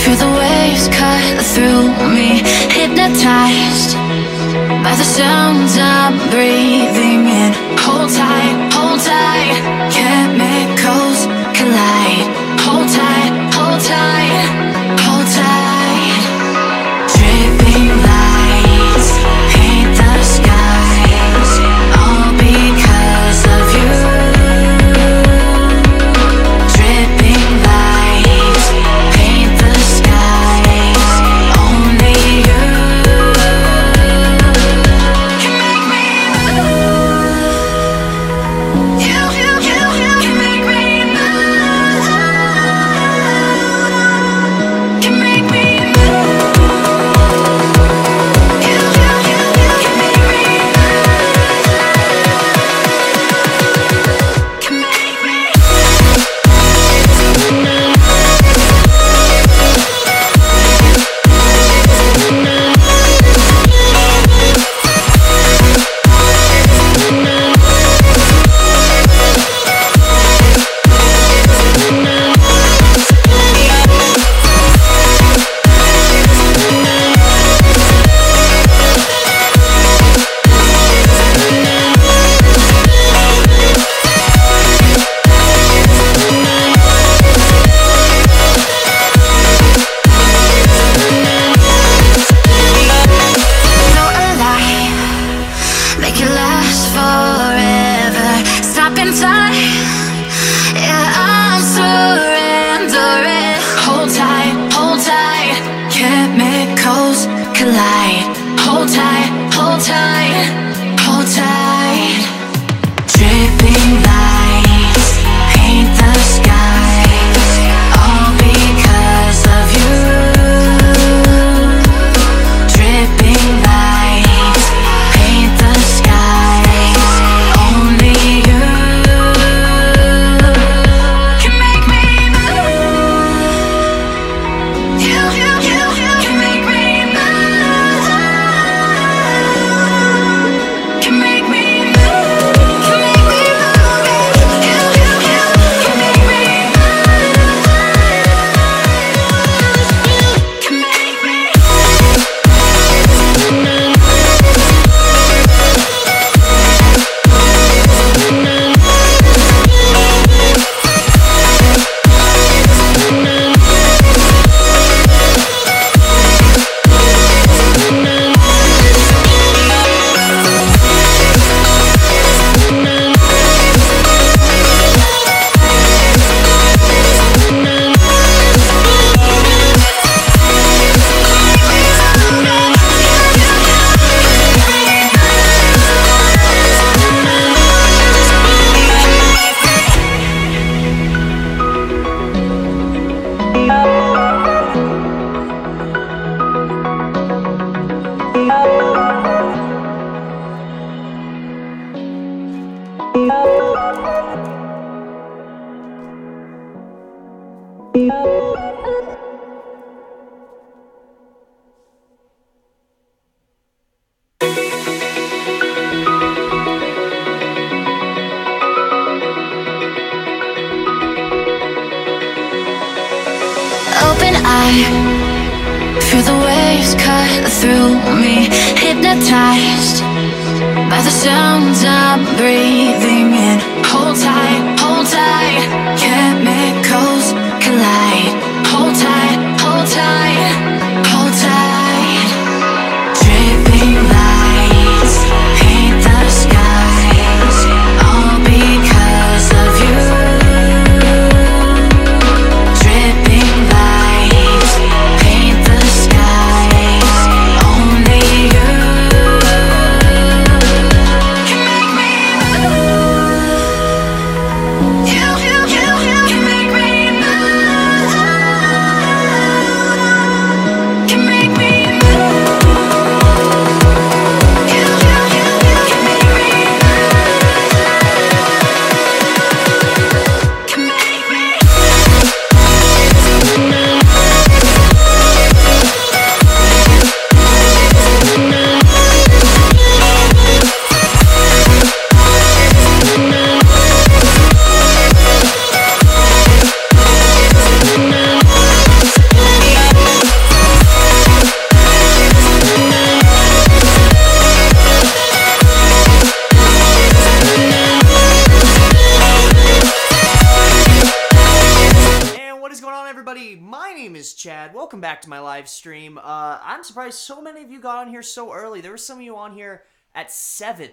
Feel the waves cut through me, hypnotized by the sounds I'm breathing in. Hold tight, chemicals collide. Hold tight, hold tight, hold tight. Dripping lights paint the skies, all because of you. Dripping lights paint the skies, only you can make me move. You can make me move. Can make me move. You can make me move. Can make me. No alive, make it last forever. Stop in time, yeah, I'm surrendering. Hold tight, chemicals collide. Hold tight, hold tight, hold tight. Dripping lights paint the skies, all because of you. Dripping lights paint the skies, only you can make me move. You can make me move. Can make me move. Can make me move. You can make me move. Can make me. Open eye, feel the waves cut through me, hypnotized by the sounds I'm breathing in. Hold tight, chemicals collide. Hold tight, hold tight, hold tight. Dripping lights paint the skies, all because of you. Dripping lights paint the skies, only you can make me move. You can make me move. is Chad. Welcome back to my live stream. I'm surprised so many of you got on here so early. There were some of you on here at 7.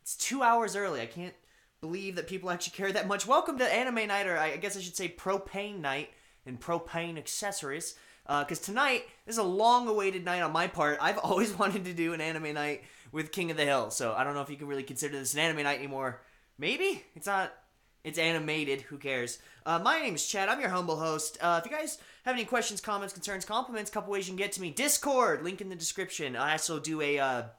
It's 2 hours early. I can't believe that people actually care that much. Welcome to Anime Night, or I guess I should say Propane Night and Propane Accessories. Because tonight is a long-awaited night on my part. I've always wanted to do an anime night with King of the Hill, so I don't know if you can really consider this an anime night anymore. Maybe? It's not. It's animated. Who cares? My name is Chad. I'm your humble host. If you guys have any questions, comments, concerns, compliments, a couple ways you can get to me. Discord, link in the description. I also do a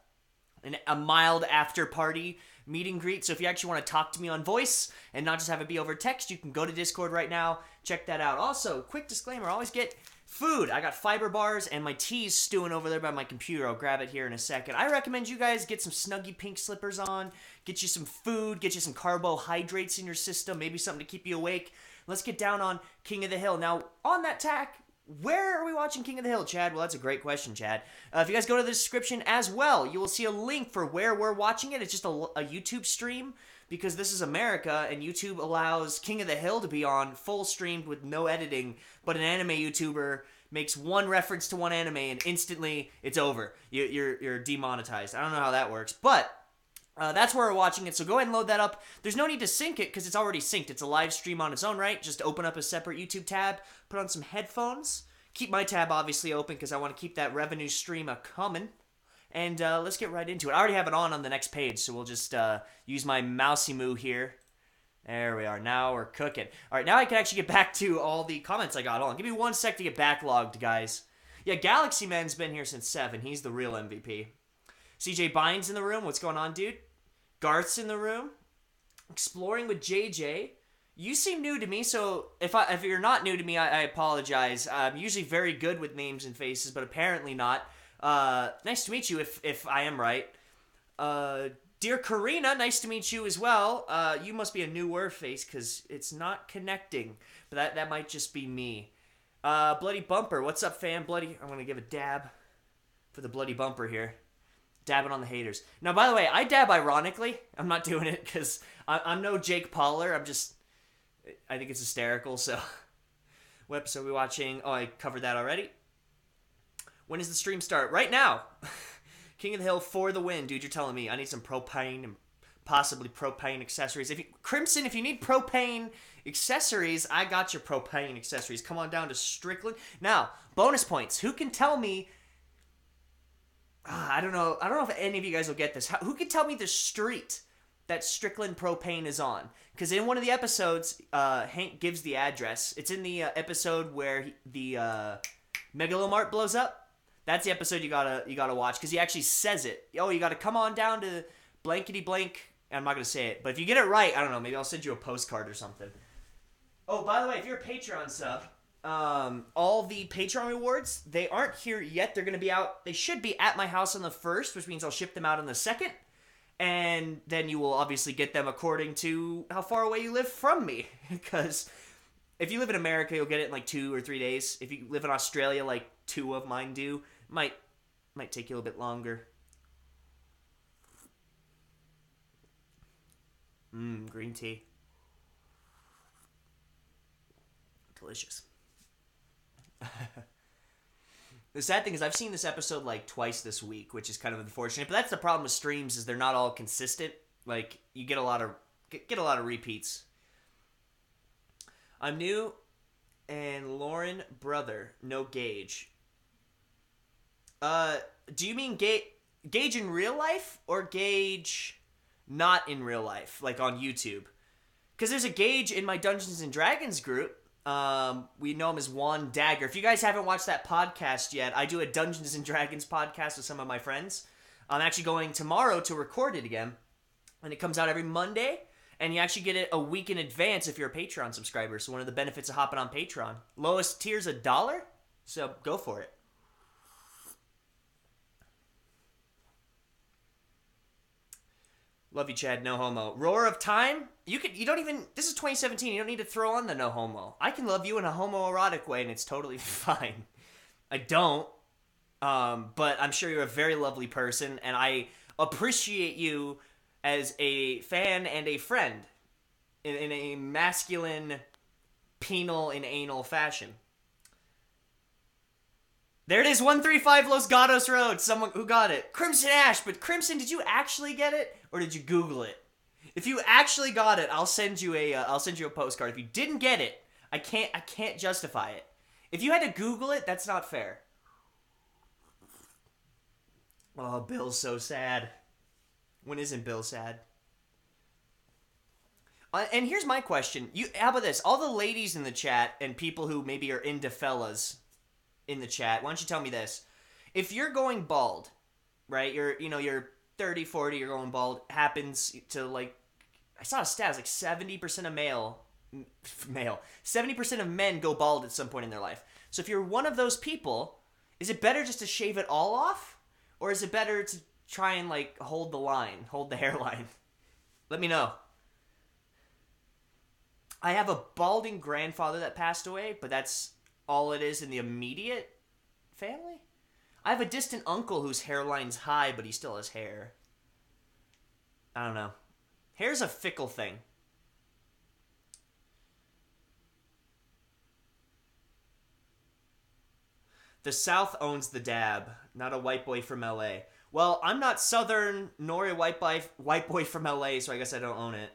mild after-party meet and greet, so if you actually want to talk to me on voice and not just have it be over text, you can go to Discord right now. Check that out. Also, quick disclaimer, always get food. I got fiber bars and my tea's stewing over there by my computer. I'll grab it here in a second. I recommend you guys get some snuggy pink slippers on, get you some food, get you some carbohydrates in your system, maybe something to keep you awake. Let's get down on King of the Hill. Now, on that tack, where are we watching King of the Hill, Chad? Well, that's a great question, Chad. If you guys go to the description as well, you will see a link for where we're watching it. It's just a YouTube stream, because this is America, and YouTube allows King of the Hill to be on full streamed with no editing, but an anime YouTuber makes one reference to one anime, and instantly it's over. You're demonetized. I don't know how that works, but that's where we're watching it, so go ahead and load that up. There's no need to sync it, because it's already synced. It's a live stream on its own right. Just open up a separate YouTube tab, put on some headphones, keep my tab obviously open, because I want to keep that revenue stream a-coming. And let's get right into it. I already have it on the next page, so we'll just use my mousey moo here. There we are. Now we're cooking. All right, now I can actually get back to all the comments I got. Hold on. Give me 1 sec to get backlogged, guys. Yeah, Galaxy Man's been here since 7. He's the real MVP. CJ Bynes in the room. What's going on, dude? Garth's in the room. Exploring with JJ. You seem new to me, so if you're not new to me, I apologize. I'm usually very good with names and faces, but apparently not. Nice to meet you, if I am right. Dear Karina, nice to meet you as well. You must be a newer face, because it's not connecting. But that might just be me. Bloody Bumper, what's up, fam? Bloody, I'm going to give a dab for the Bloody Bumper here. Dabbing on the haters. Now, by the way, I dab ironically. I'm not doing it because I'm no Jake Pauler. I think it's hysterical, so. What episode are we watching? Oh, I covered that already. When does the stream start? Right now. King of the Hill for the win. Dude, you're telling me. I need some propane and possibly propane accessories. Crimson, if you need propane accessories, I got your propane accessories. Come on down to Strickland. Now, bonus points. Who can tell me... I don't know if any of you guys will get this. Who can tell me the street that Strickland Propane is on? Because in one of the episodes, Hank gives the address. It's in the episode where the Megalomart blows up. That's the episode you gotta watch, because he actually says it. Oh, you gotta come on down to blankety blank. I'm not gonna say it, but if you get it right, I don't know. Maybe I'll send you a postcard or something. Oh, by the way, if you're a Patreon sub. All the Patreon rewards, they aren't here yet. They're going to be out. They should be at my house on the 1st, which means I'll ship them out on the 2nd. And then you will obviously get them according to how far away you live from me. Because if you live in America, you'll get it in like 2 or 3 days. If you live in Australia, like 2 of mine do, might take you a little bit longer. Green tea. Delicious. The sad thing is I've seen this episode like twice this week, which is kind of unfortunate. But that's the problem with streams, is they're not all consistent. Like, you get a lot of repeats. I'm new, and Lauren brother, no Gage. Do you mean Gage in real life, or Gage not in real life, like on YouTube? Because there's a Gage in my Dungeons and Dragons group. We know him as Juan Dagger. If you guys haven't watched that podcast yet, I do a Dungeons and Dragons podcast with some of my friends. I'm actually going tomorrow to record it again, and it comes out every Monday, and you actually get it a week in advance if you're a Patreon subscriber. So one of the benefits of hopping on Patreon. Lowest tier's $1, so go for it. Love you, Chad. No homo. Roar of Time? You don't even... This is 2017. You don't need to throw on the no homo. I can love you in a homoerotic way, and it's totally fine. I don't. But I'm sure you're a very lovely person, and I appreciate you as a fan and a friend in a masculine, penal, and anal fashion. There it is, 135 Los Gatos Road. Someone who got it. Crimson Ash. But Crimson, did you actually get it? Or did you Google it? If you actually got it, I'll send you a postcard. If you didn't get it, I can't justify it. If you had to Google it, that's not fair. Oh, Bill's so sad. When isn't Bill sad? And here's my question. How about this? All the ladies in the chat and people who maybe are into fellas in the chat, why don't you tell me this? If you're going bald, right? You're 30, 40, you're going bald, happens to, like, I saw a stat, it was like 70% of male, 70% of men go bald at some point in their life. So if you're one of those people, is it better just to shave it all off? Or is it better to try and, like, hold the hairline? Let me know. I have a balding grandfather that passed away, but that's all it is in the immediate family. I have a distant uncle whose hairline's high, but he still has hair. I don't know. Hair's a fickle thing. The South owns the dab, not a white boy from LA. Well, I'm not Southern nor a white boy from LA, so I guess I don't own it.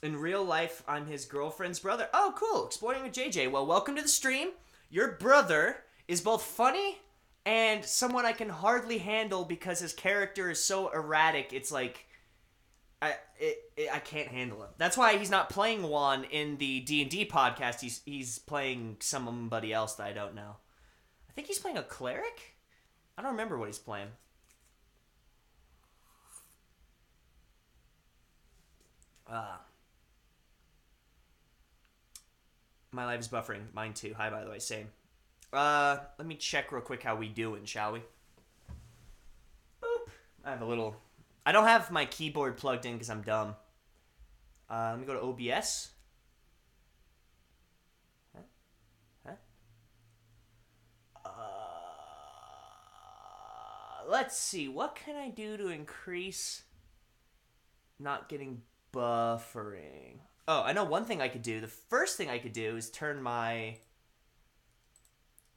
In real life, I'm his girlfriend's brother. Oh, cool. Exploring with JJ. Well, welcome to the stream. Your brother is both funny and someone I can hardly handle because his character is so erratic. It's like, I can't handle him. That's why he's not playing Juan in the D&D podcast. He's playing somebody else that I don't know. I think he's playing a cleric? I don't remember what he's playing. My life is buffering. Mine too. Hi, by the way. Same. Let me check real quick how we doing, shall we? Boop. I don't have my keyboard plugged in because I'm dumb. Let me go to OBS. Let's see. What can I do to increase not getting buffering? Oh, I know one thing I could do. The first thing I could do is turn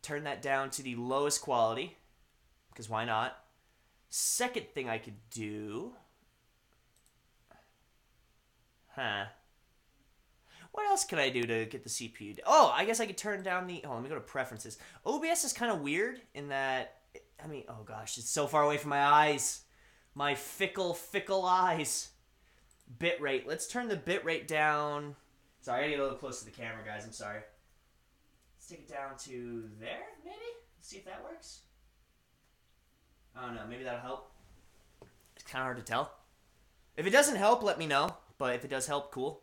that down to the lowest quality, because why not? Second thing I could do... What else could I do to get the CPU... Oh, I guess I could turn down the... Oh, let me go to preferences. OBS is kind of weird in that... I mean, oh gosh, it's so far away from my eyes. My fickle eyes. Bitrate. Let's turn the bitrate down. Sorry, I gotta get a little close to the camera, guys. I'm sorry. Let's take it down to there, maybe? Let's see if that works. I don't know. Maybe that'll help. It's kind of hard to tell. If it doesn't help, let me know. But if it does help, cool.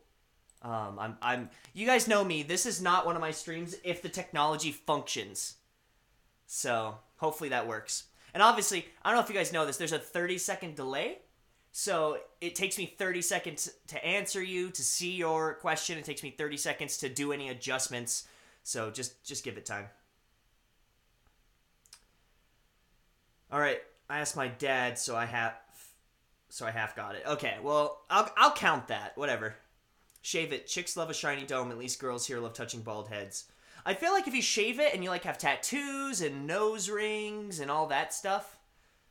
You guys know me. This is not one of my streams if the technology functions. So, hopefully that works. And obviously, I don't know if you guys know this, there's a 30-second delay. So, it takes me 30 seconds to answer you, to see your question. It takes me 30 seconds to do any adjustments. So, just give it time. Alright, I asked my dad, so I half got it. Okay, well, I'll count that. Whatever. Shave it. Chicks love a shiny dome. At least girls here love touching bald heads. I feel like if you shave it and you, like, have tattoos and nose rings and all that stuff,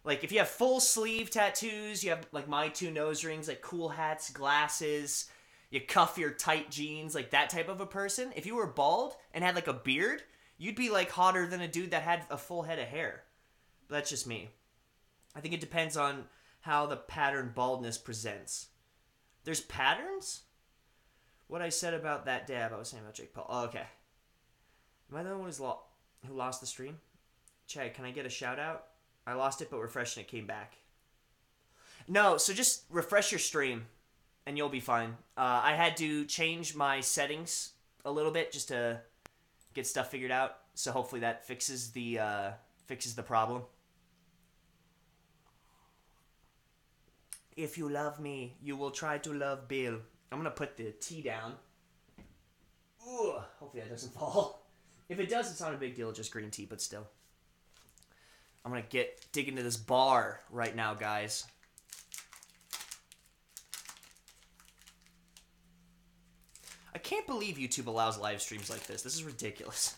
like, if you have full sleeve tattoos, you have, like, my 2 nose rings, like, cool hats, glasses, you cuff your tight jeans, like, that type of a person, if you were bald and had, like, a beard, you'd be, like, hotter than a dude that had a full head of hair. But that's just me. I think it depends on how the pattern baldness presents. There's patterns? What I said about that dab, I was saying about Jake Paul. Oh, okay. Am I the one who lost the stream? Chad, can I get a shout out? I lost it, but refreshed and it came back. No, so just refresh your stream, and you'll be fine. I had to change my settings a little bit just to get stuff figured out. So hopefully that fixes the problem. If you love me, you will try to love Bill. I'm gonna put the tea down. Ooh, hopefully that doesn't fall. If it does, it's not a big deal, just green tea, but still. I'm gonna dig into this bar right now, guys. I can't can't believe YouTube allows live streams like this. This is ridiculous.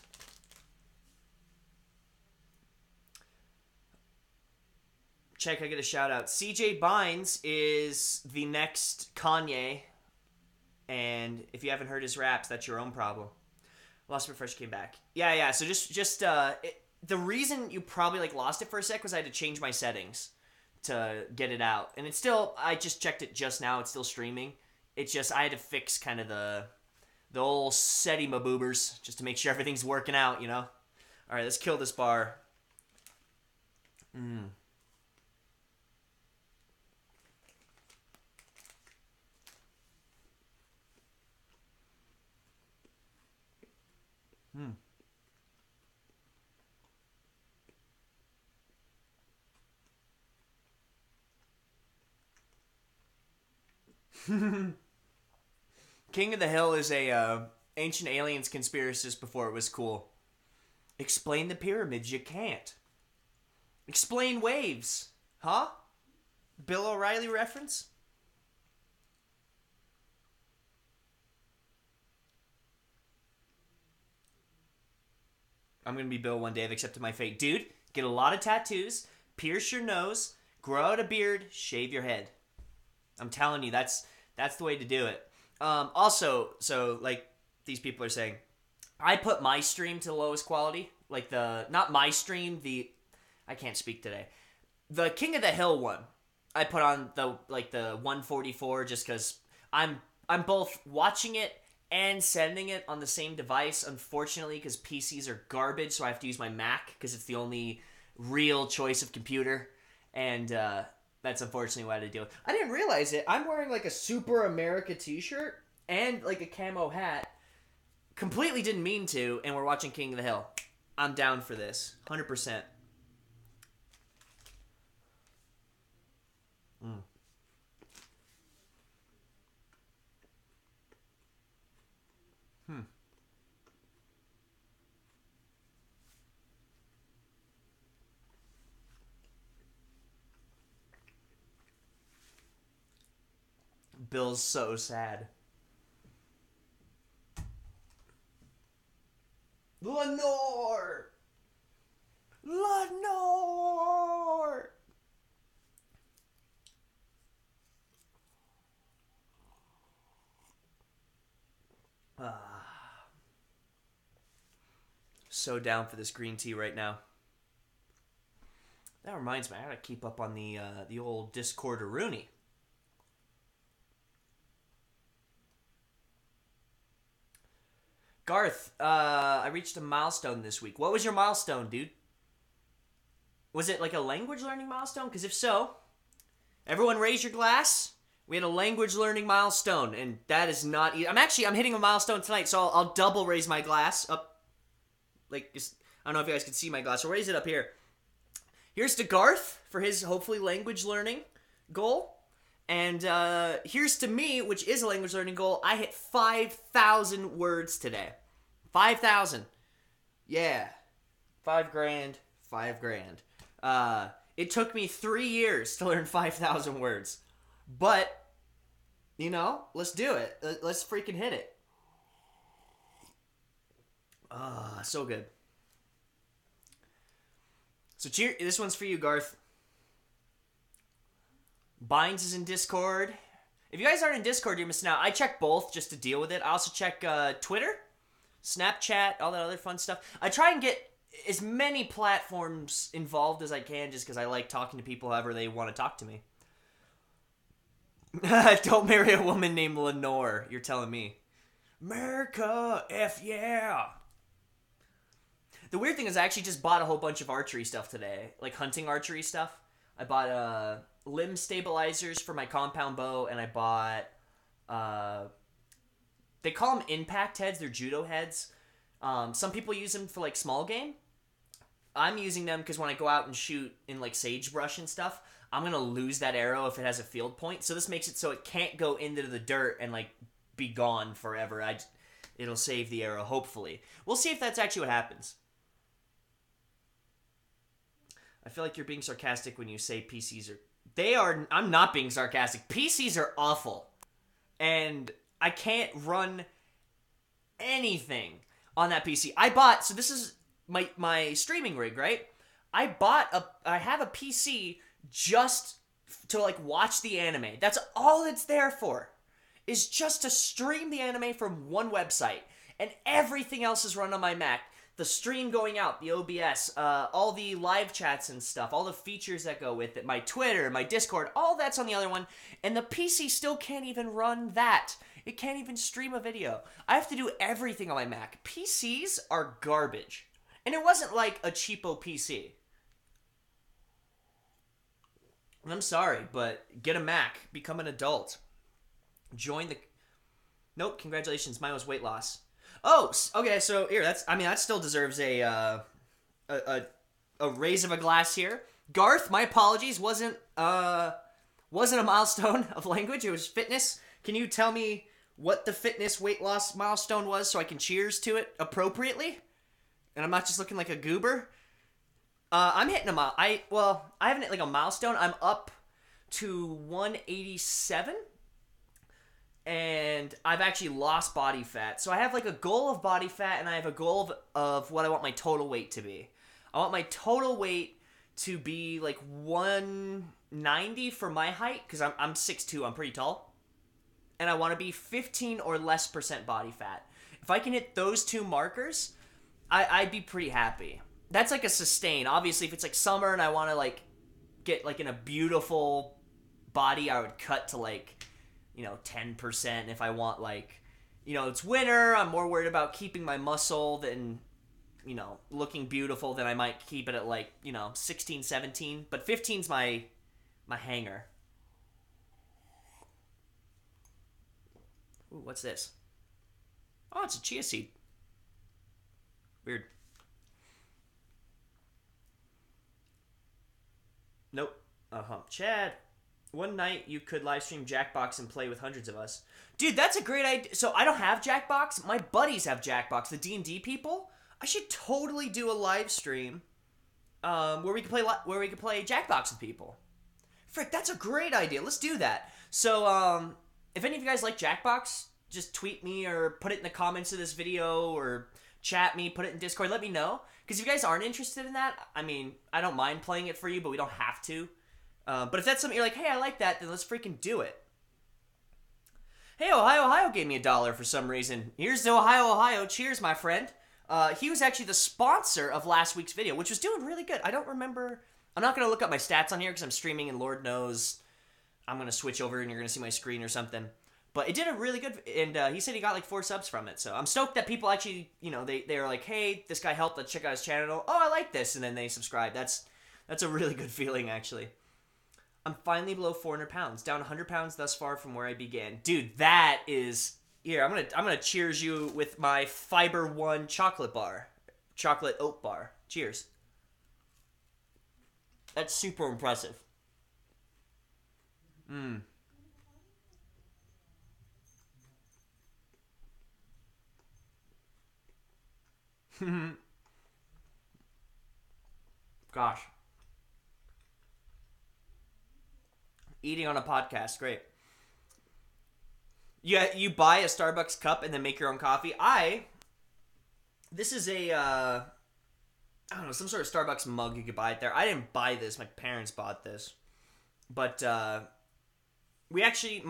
Check, I get a shout out. CJ Bynes is the next Kanye. And if you haven't heard his raps, that's your own problem. Lost it before she came back. Yeah. So the reason you probably like lost it for a sec was I had to change my settings to get it out. And it's still, I just checked it just now. It's still streaming. It's just, I had to fix kind of the old setty my boobers just to make sure everything's working out, you know? All right, let's kill this bar. King of the Hill is a ancient aliens conspiracist before it was cool. Explain the pyramids, you can't. Explain waves, huh? Bill O'Reilly reference? I'm gonna be Bill one day, I've accepted my fate. Dude, get a lot of tattoos, pierce your nose, grow out a beard, shave your head. I'm telling you, that's the way to do it. Also, so like these people are saying, I put my stream to the lowest quality. Like not my stream, I can't speak today. The King of the Hill one, I put on the 144 just because I'm both watching it and sending it on the same device, unfortunately, because PCs are garbage, so I have to use my Mac because it's the only real choice of computer. And that's unfortunately what I had to deal with. I didn't realize it. I'm wearing like a Super America t-shirt and like a camo hat. Completely didn't mean to, and we're watching King of the Hill. I'm down for this. 100%. Bill's so sad. Lenore! Lenore! So down for this green tea right now. That reminds me, I gotta keep up on the old Discord-a-rooney. Garth, I reached a milestone this week. What was your milestone, dude? Was it like a language learning milestone? Because if so, everyone raise your glass. We had a language learning milestone, and that is not easy. I'm hitting a milestone tonight, so I'll double raise my glass up. Like, I don't know if you guys can see my glass. I'll raise it up here. Here's to Garth for his, hopefully, language learning goal. And here's to me, which is a language learning goal. I hit 5,000 words today. 5,000. Yeah. $5,000. $5,000. It took me 3 years to learn 5,000 words. But, you know, let's do it. Let's freaking hit it. So good. So cheer. This one's for you, Garth. Bynes is in Discord. If you guys aren't in Discord, you're missing out. I check both just to deal with it. I also check Twitter, Snapchat, all that other fun stuff. I try and get as many platforms involved as I can just because I like talking to people however they want to talk to me. Don't marry a woman named Lenore, you're telling me. America, F yeah. The weird thing is I actually just bought a whole bunch of archery stuff today. Like hunting archery stuff. I bought limb stabilizers for my compound bow, and I bought they call them impact heads. They're judo heads. Some people use them for like small game. I'm using them because when I go out and shoot in like sagebrush and stuff, I'm gonna lose that arrow if it has a field point. So this makes it so it can't go into the dirt and like be gone forever. It'll save the arrow, hopefully. We'll see if that's actually what happens. I feel like you're being sarcastic when you say PCs are... I'm not being sarcastic. PCs are awful. And I can't run anything on that PC. So this is my streaming rig, right? I have a PC just to like watch the anime. That's all it's there for, is just to stream the anime from one website. And everything else is run on my Mac. The stream going out, the OBS, all the live chats and stuff, all the features that go with it, my Twitter, my Discord, all that's on the other one. And the PC still can't even run that. It can't even stream a video. I have to do everything on my Mac. PCs are garbage. And it wasn't like a cheapo PC. I'm sorry, but get a Mac. Become an adult. Join the... Nope, congratulations. Mine was weight loss. Oh, okay, so here, that still deserves a raise of a glass here. Garth, my apologies, wasn't a milestone of language, it was fitness. Can you tell me what the fitness weight loss milestone was so I can cheers to it appropriately? And I'm not just looking like a goober? I'm hitting I haven't hit like a milestone. I'm up to 187. And I've actually lost body fat. So I have like a goal of body fat, and I have a goal of what I want my total weight to be. I want my total weight to be like 190 for my height, because I'm 6'2", I'm pretty tall. And I want to be 15 or less % body fat. If I can hit those two markers, I'd be pretty happy. That's like a sustain. Obviously, if it's like summer and I want to like get like in a beautiful body, I would cut to like, 10%. If I want like, it's winter, I'm more worried about keeping my muscle than, looking beautiful, then I might keep it at like, 16, 17. But 15's my hanger. Ooh, what's this? Oh, it's a chia seed. Weird. Nope. Chad, one night you could live stream Jackbox and play with hundreds of us. Dude, that's a great idea. So I don't have Jackbox. My buddies have Jackbox, the D&D people. I should totally do a live stream where we could play Jackbox with people. Frick, that's a great idea. Let's do that. So if any of you guys like Jackbox, just tweet me or put it in the comments of this video or chat me, put it in Discord, let me know. Because if you guys aren't interested in that, I mean, I don't mind playing it for you, but we don't have to. But if that's something you're like, hey, I like that, then let's freaking do it. Hey, Ohio gave me $1 for some reason. Here's to Ohio. Cheers, my friend. He was actually the sponsor of last week's video, which was doing really good. I don't remember. I'm not going to look up my stats on here because I'm streaming and Lord knows I'm going to switch over and you're going to see my screen or something. But it did a really good, and he said he got like 4 subs from it. So I'm stoked that people actually, they were like, hey, this guy helped, let's check out his channel. Oh, I like this. And then they subscribe. That's a really good feeling, actually. I'm finally below 400 pounds, down 100 pounds thus far from where I began. Dude, that is... Here, I'm gonna cheers you with my Fiber One chocolate oat bar. Cheers. That's super impressive. Gosh. Eating on a podcast, great. Yeah, you buy a Starbucks cup and then make your own coffee. This is a, I don't know, some sort of Starbucks mug you could buy it there. I didn't buy this. My parents bought this. But, my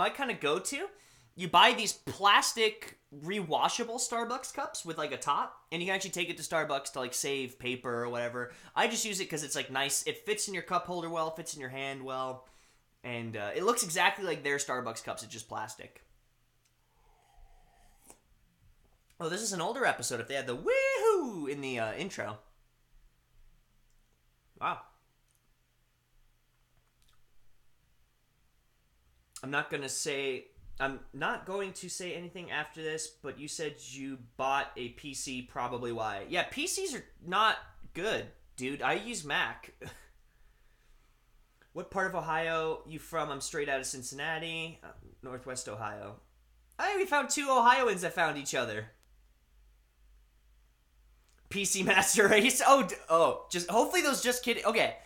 kind of go-to, you buy these plastic rewashable Starbucks cups with like a top, and you can actually take it to Starbucks to like save paper or whatever. I just use it because it's like nice. It fits in your cup holder well, fits in your hand well, and it looks exactly like their Starbucks cups. It's just plastic. Oh, this is an older episode if they had the woohoo in the intro. Wow. I'm not going to say anything after this, but you said you bought a PC, probably why. Yeah, PCs are not good, dude. I use Mac. What part of Ohio you from? I'm straight out of Cincinnati, Northwest Ohio. We found 2 Ohioans that found each other. PC Master Race. Just hopefully those just kidding. Okay,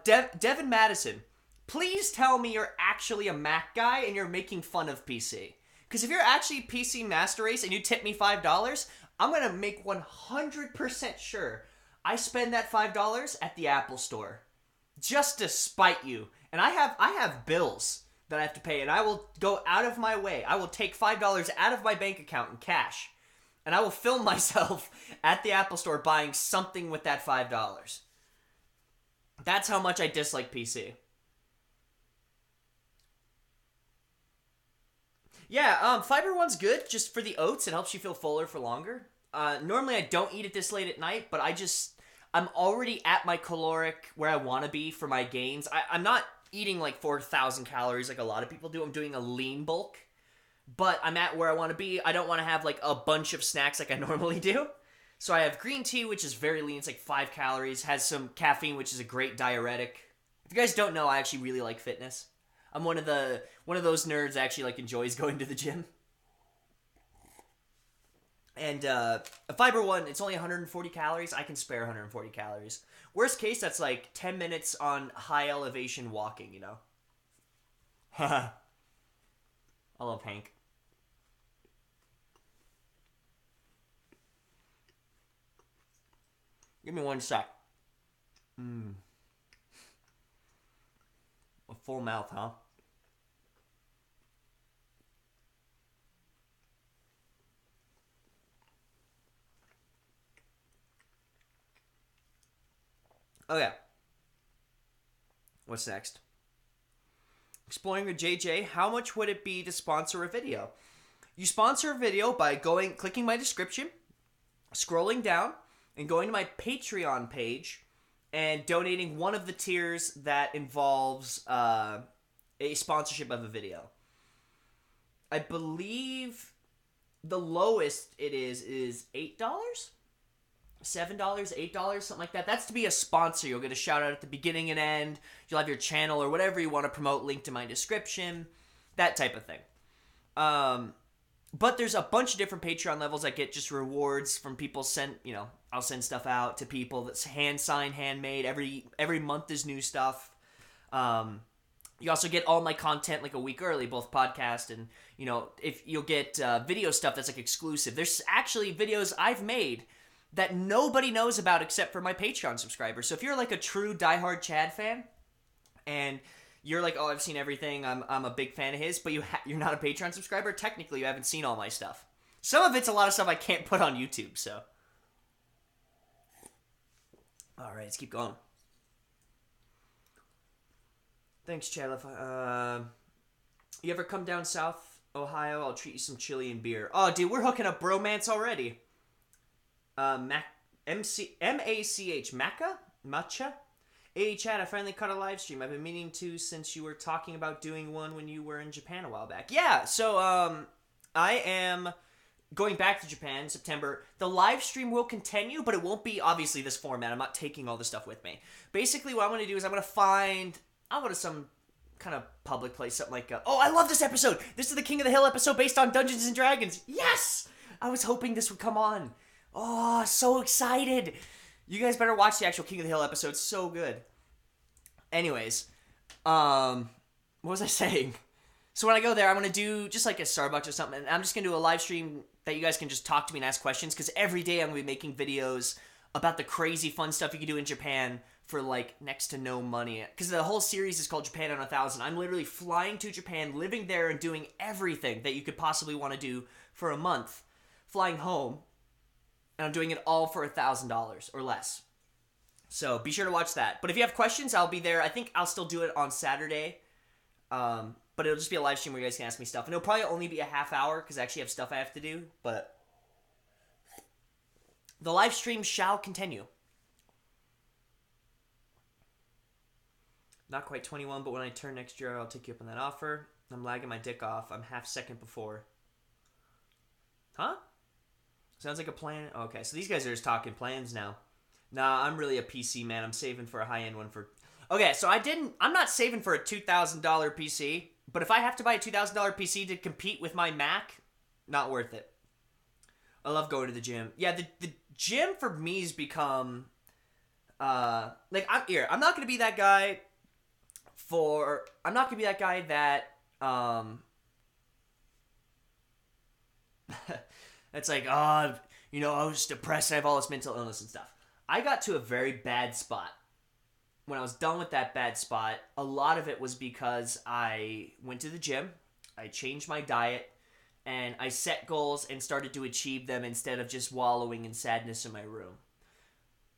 Devin Madison. Please tell me you're actually a Mac guy and you're making fun of PC. Because if you're actually PC Master Race and you tip me $5, I'm going to make 100% sure I spend that $5 at the Apple Store. Just to spite you. And I have bills that I have to pay, and I will go out of my way. I will take $5 out of my bank account in cash, and I will film myself at the Apple Store buying something with that $5. That's how much I dislike PC. Yeah, Fiber One's good just for the oats. It helps you feel fuller for longer. Normally I don't eat it this late at night, but I'm already at my caloric where I want to be for my gains. I'm not eating like 4,000 calories like a lot of people do. I'm doing a lean bulk, but I'm at where I want to be. I don't want to have like a bunch of snacks like I normally do. So I have green tea, which is very lean. It's like 5 calories. Has some caffeine, which is a great diuretic. If you guys don't know, I actually really like fitness. I'm one of those nerds that actually like enjoys going to the gym. And a Fiber One, it's only 140 calories. I can spare 140 calories. Worst case, that's like 10 minutes on high elevation walking, you know? I love Hank. Give me one sec. A full mouth, huh? Okay. What's next? Exploring with JJ, how much would it be to sponsor a video? You sponsor a video by clicking my description, scrolling down, and going to my Patreon page and donating one of the tiers that involves a sponsorship of a video. I believe the lowest it is $8? $7, $8, something like that. That's to be a sponsor. You'll get a shout out at the beginning and end. You'll have your channel or whatever you want to promote linked in my description. That type of thing. But there's a bunch of different Patreon levels that get just rewards from people I'll send stuff out to people that's hand-signed, handmade. Every month is new stuff. You also get all my content like a week early, both podcast and, if you'll get video stuff that's like exclusive. There's actually videos I've made that nobody knows about except for my Patreon subscribers. So if you're like a true diehard Chad fan, and you're like, oh, I've seen everything, I'm a big fan of his, but you're not a Patreon subscriber, technically you haven't seen all my stuff. Some of it's a lot of stuff I can't put on YouTube, so. Alright, let's keep going. Thanks, Chad. You ever come down south Ohio? I'll treat you some chili and beer. Oh, dude, we're hooking up bromance already. M-A-C-H, Matcha? Hey, Chad, I finally caught a live stream. I've been meaning to since you were talking about doing one when you were in Japan a while back. Yeah, so, I am going back to Japan in September. The live stream will continue, but it won't be, obviously, this format. I'm not taking all this stuff with me. Basically, what I'm going to do is I'll go to some kind of public place, something like, oh, I love this episode! This is the King of the Hill episode based on Dungeons and Dragons! Yes! I was hoping this would come on. Oh, so excited! You guys better watch the actual King of the Hill episode. It's so good. Anyways, what was I saying? So when I go there, I'm going to do just like a Starbucks or something. And I'm just going to do a live stream that you guys can just talk to me and ask questions. Because every day I'm going to be making videos about the crazy fun stuff you can do in Japan for like next to no money. Because the whole series is called Japan on 1000. I'm literally flying to Japan, living there, and doing everything that you could possibly want to do for a month. Flying home. And I'm doing it all for $1,000 or less. So be sure to watch that. But if you have questions, I'll be there. I think I'll still do it on Saturday. But it'll just be a live stream where you guys can ask me stuff. And it'll probably only be a half hour because I actually have stuff I have to do. But the live stream shall continue. Not quite 21, but when I turn next year, I'll take you up on that offer. I'm lagging my dick off. I'm half second before. Huh? Sounds like a plan. Okay, so these guys are just talking plans now. Nah, I'm really a PC man. I'm saving for a high-end one for... Okay, so I'm not saving for a $2,000 PC, but if I have to buy a $2,000 PC to compete with my Mac, not worth it. I love going to the gym. Yeah, the gym for me has become... I'm not going to be that guy I'm not going to be that guy that... It's like, oh, I was depressed and I have all this mental illness and stuff. I got to a very bad spot. When I was done with that bad spot, a lot of it was because I went to the gym, I changed my diet, and I set goals and started to achieve them instead of just wallowing in sadness in my room.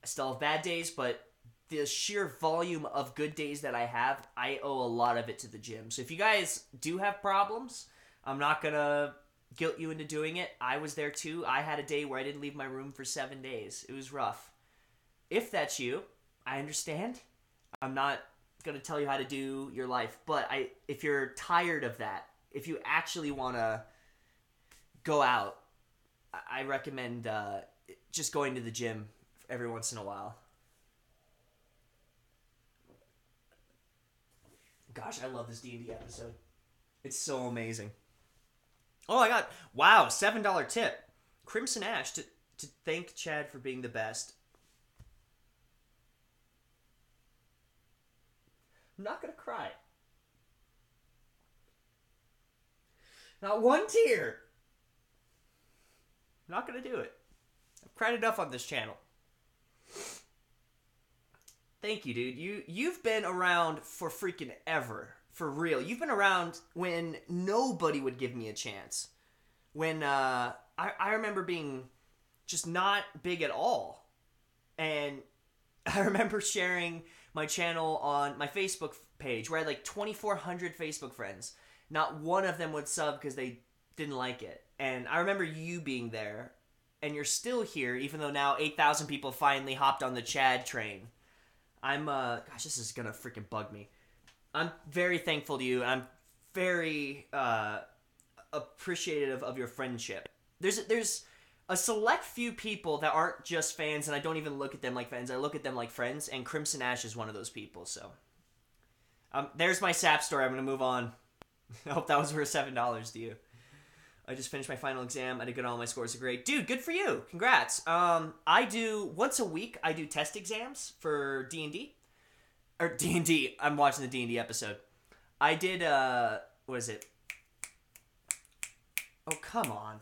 I still have bad days, but the sheer volume of good days that I have, I owe a lot of it to the gym. So if you guys do have problems, I'm not going to guilt you into doing it. I was there too. I had a day where I didn't leave my room for 7 days. It was rough. If that's you, I understand. I'm not going to tell you how to do your life, but if you're tired of that, if you actually want to go out, I recommend just going to the gym every once in a while. Gosh, I love this D&D episode. It's so amazing. Oh, I got, wow, $7 tip. Crimson Ash to thank Chad for being the best. I'm not going to cry. Not one tear. I'm not going to do it. I've cried enough on this channel. Thank you, dude. You've been around for freaking ever. For real. You've been around when nobody would give me a chance. When I remember being just not big at all. And I remember sharing my channel on my Facebook page where I had like 2,400 Facebook friends. Not one of them would sub because they didn't like it. And I remember you being there. And you're still here, even though now 8,000 people finally hopped on the Chad train. Gosh, this is gonna freaking bug me. I'm very thankful to you. I'm very appreciative of your friendship. There's a select few people that aren't just fans, and I don't even look at them like fans. I look at them like friends, and Crimson Ash is one of those people. So, there's my sap story. I'm gonna move on. I hope that was worth $7 to you. I just finished my final exam. I did good on all my scores are great. Dude, good for you. Congrats. I do, once a week, I do test exams for D&D. Or D&D. I'm watching the D&D episode. I did, what is it? Oh, come on.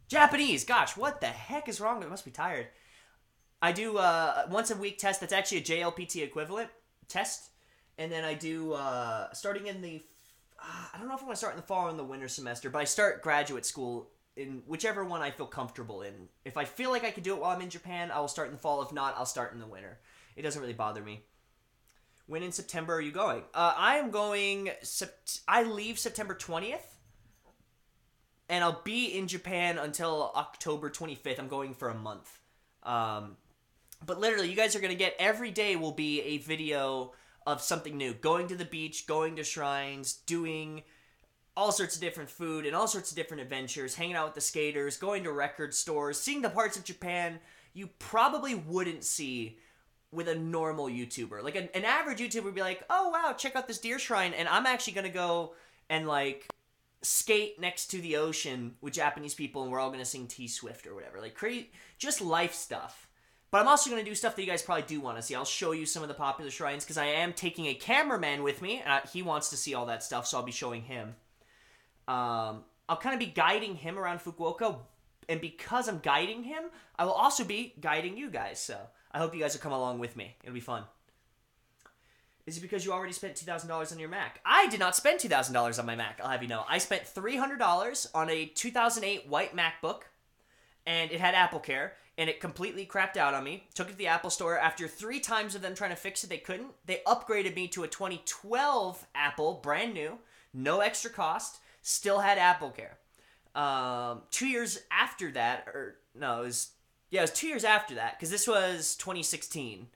Japanese. Gosh, what the heck is wrong? I must be tired. I do, once a week test. That's actually a JLPT equivalent test. And then I do, starting in the I don't know if I want to start in the fall or in the winter semester, but I start graduate school in whichever one I feel comfortable in. If I feel like I could do it while I'm in Japan, I will start in the fall. If not, I'll start in the winter. It doesn't really bother me. When in September are you going? I am going, I leave September 20th, and I'll be in Japan until October 25th. I'm going for a month. But literally, you guys are going to get, every day will be a video of something new. Going to the beach, going to shrines, doing all sorts of different food and all sorts of different adventures, hanging out with the skaters, going to record stores, seeing the parts of Japan you probably wouldn't see with a normal YouTuber. Like, an average YouTuber would be like, oh, wow, check out this deer shrine, and I'm actually going to go and, like, skate next to the ocean with Japanese people, and we're all going to sing T-Swift or whatever. Like, just life stuff. But I'm also going to do stuff that you guys probably do want to see. I'll show you some of the popular shrines, because I am taking a cameraman with me. He wants to see all that stuff, so I'll be showing him. I'll kind of be guiding him around Fukuoka, and because I'm guiding him, I will also be guiding you guys, so I hope you guys will come along with me. It'll be fun. Is it because you already spent $2,000 on your Mac? I did not spend $2,000 on my Mac, I'll have you know. I spent $300 on a 2008 white MacBook, and it had AppleCare, and it completely crapped out on me. Took it to the Apple Store. After 3 times of them trying to fix it, they couldn't. They upgraded me to a 2012 Apple, brand new, no extra cost, still had AppleCare. 2 years after that, or no, it was 2 years after that, because this was 2016.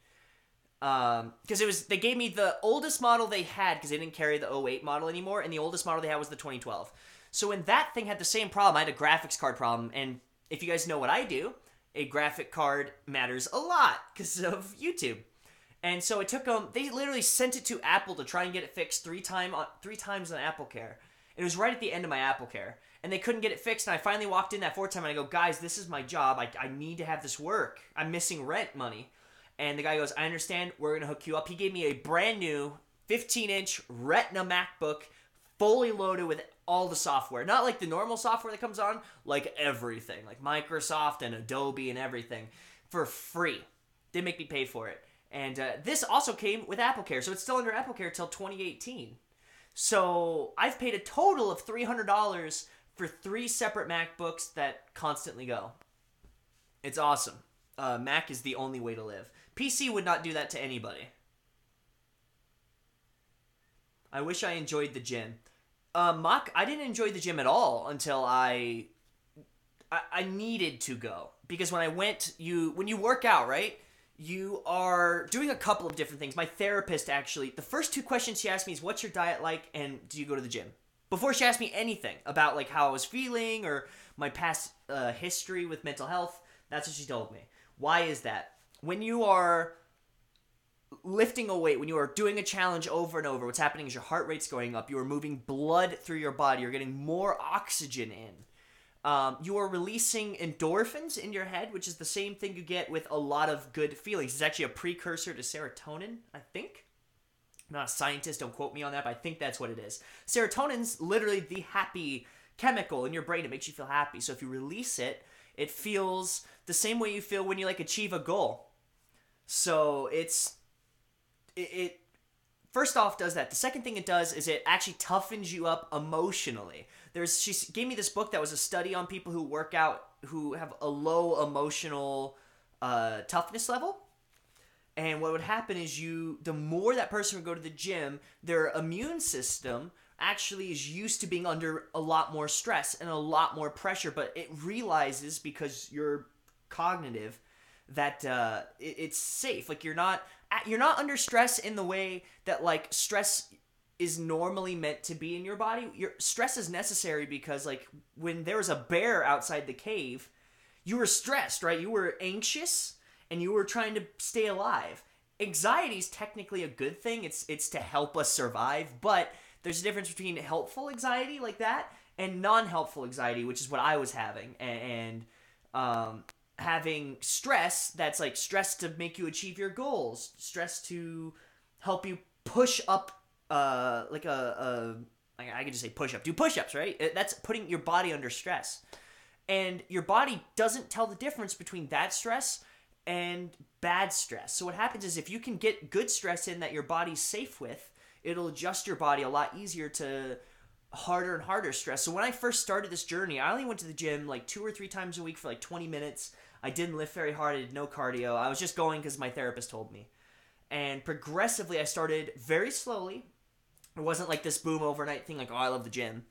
Because they gave me the oldest model they had, because they didn't carry the '08 model anymore, and the oldest model they had was the 2012. So when that thing had the same problem, I had a graphics card problem, and if you guys know what I do, a graphic card matters a lot because of YouTube. And so it took them, they literally sent it to Apple to try and get it fixed 3 times on AppleCare. It was right at the end of my AppleCare. And they couldn't get it fixed, and I finally walked in that 4th time, and I go, guys, this is my job. I need to have this work. I'm missing rent money. And the guy goes, I understand. We're going to hook you up. He gave me a brand new 15-inch Retina MacBook, fully loaded with all the software. Not like the normal software that comes on, like everything. Like Microsoft and Adobe and everything. For free. They make me pay for it. And this also came with AppleCare, so it's still under AppleCare till 2018. So I've paid a total of $300 for 3 separate MacBooks that constantly go. It's awesome. Mac is the only way to live. PC would not do that to anybody. I wish I enjoyed the gym. I didn't enjoy the gym at all until I needed to go. Because when I went, when you work out, right? You are doing a couple of different things. My therapist actually, the first 2 questions she asked me is, what's your diet like and do you go to the gym? Before she asked me anything about like how I was feeling or my past history with mental health, that's what she told me. Why is that? When you are lifting a weight, when you are doing a challenge over and over, what's happening is your heart rate's going up. You are moving blood through your body. You're getting more oxygen in. You are releasing endorphins in your head, which is the same thing you get with a lot of good feelings. It's actually a precursor to serotonin, I think. I'm not a scientist, don't quote me on that, but I think that's what it is. Serotonin's literally the happy chemical in your brain. It makes you feel happy. So if you release it, it feels the same way you feel when you like achieve a goal. So it first off does that. The second thing it does is it actually toughens you up emotionally. She gave me this book that was a study on people who work out who have a low emotional toughness level. And what would happen is the more that person would go to the gym, their immune system actually is used to being under a lot more stress and a lot more pressure, but it realizes, because you're cognitive, that it's safe. Like you're not under stress in the way that like stress is normally meant to be in your body. Your stress is necessary because like when there was a bear outside the cave, you were stressed, right? You were anxious and you were trying to stay alive. Anxiety is technically a good thing. It's to help us survive, but there's a difference between helpful anxiety like that and non-helpful anxiety, which is what I was having, and having stress that's like stress to make you achieve your goals, stress to help you push up, I could just say push up, do push-ups, right? That's putting your body under stress. And your body doesn't tell the difference between that stress and bad stress. So what happens is if you can get good stress in that your body's safe with, it'll adjust your body a lot easier to harder and harder stress. So when I first started this journey, I only went to the gym like 2 or 3 times a week for like 20 minutes. I didn't lift very hard. I did no cardio. I was just going because my therapist told me. And progressively, I started very slowly. It wasn't like this boom overnight thing like, oh, I love the gym.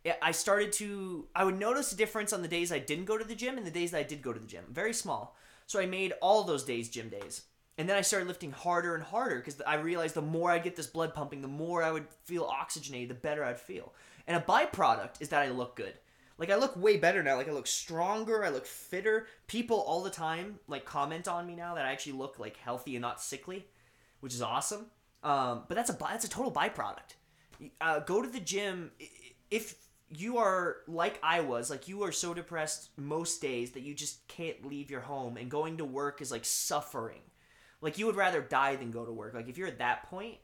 I would notice a difference on the days I didn't go to the gym and the days that I did go to the gym. Very small. So I made all those days gym days. And then I started lifting harder and harder because I realized the more I get this blood pumping, the more I would feel oxygenated, the better I'd feel. And a byproduct is that I look good. Like, I look way better now. Like, I look stronger. I look fitter. People all the time, like, comment on me now that I actually look, like, healthy and not sickly, which is awesome. But that's a total byproduct. Go to the gym. If you are like I was, like, you are so depressed most days that you just can't leave your home, and going to work is, like, suffering. Like, you would rather die than go to work. Like, if you're at that point,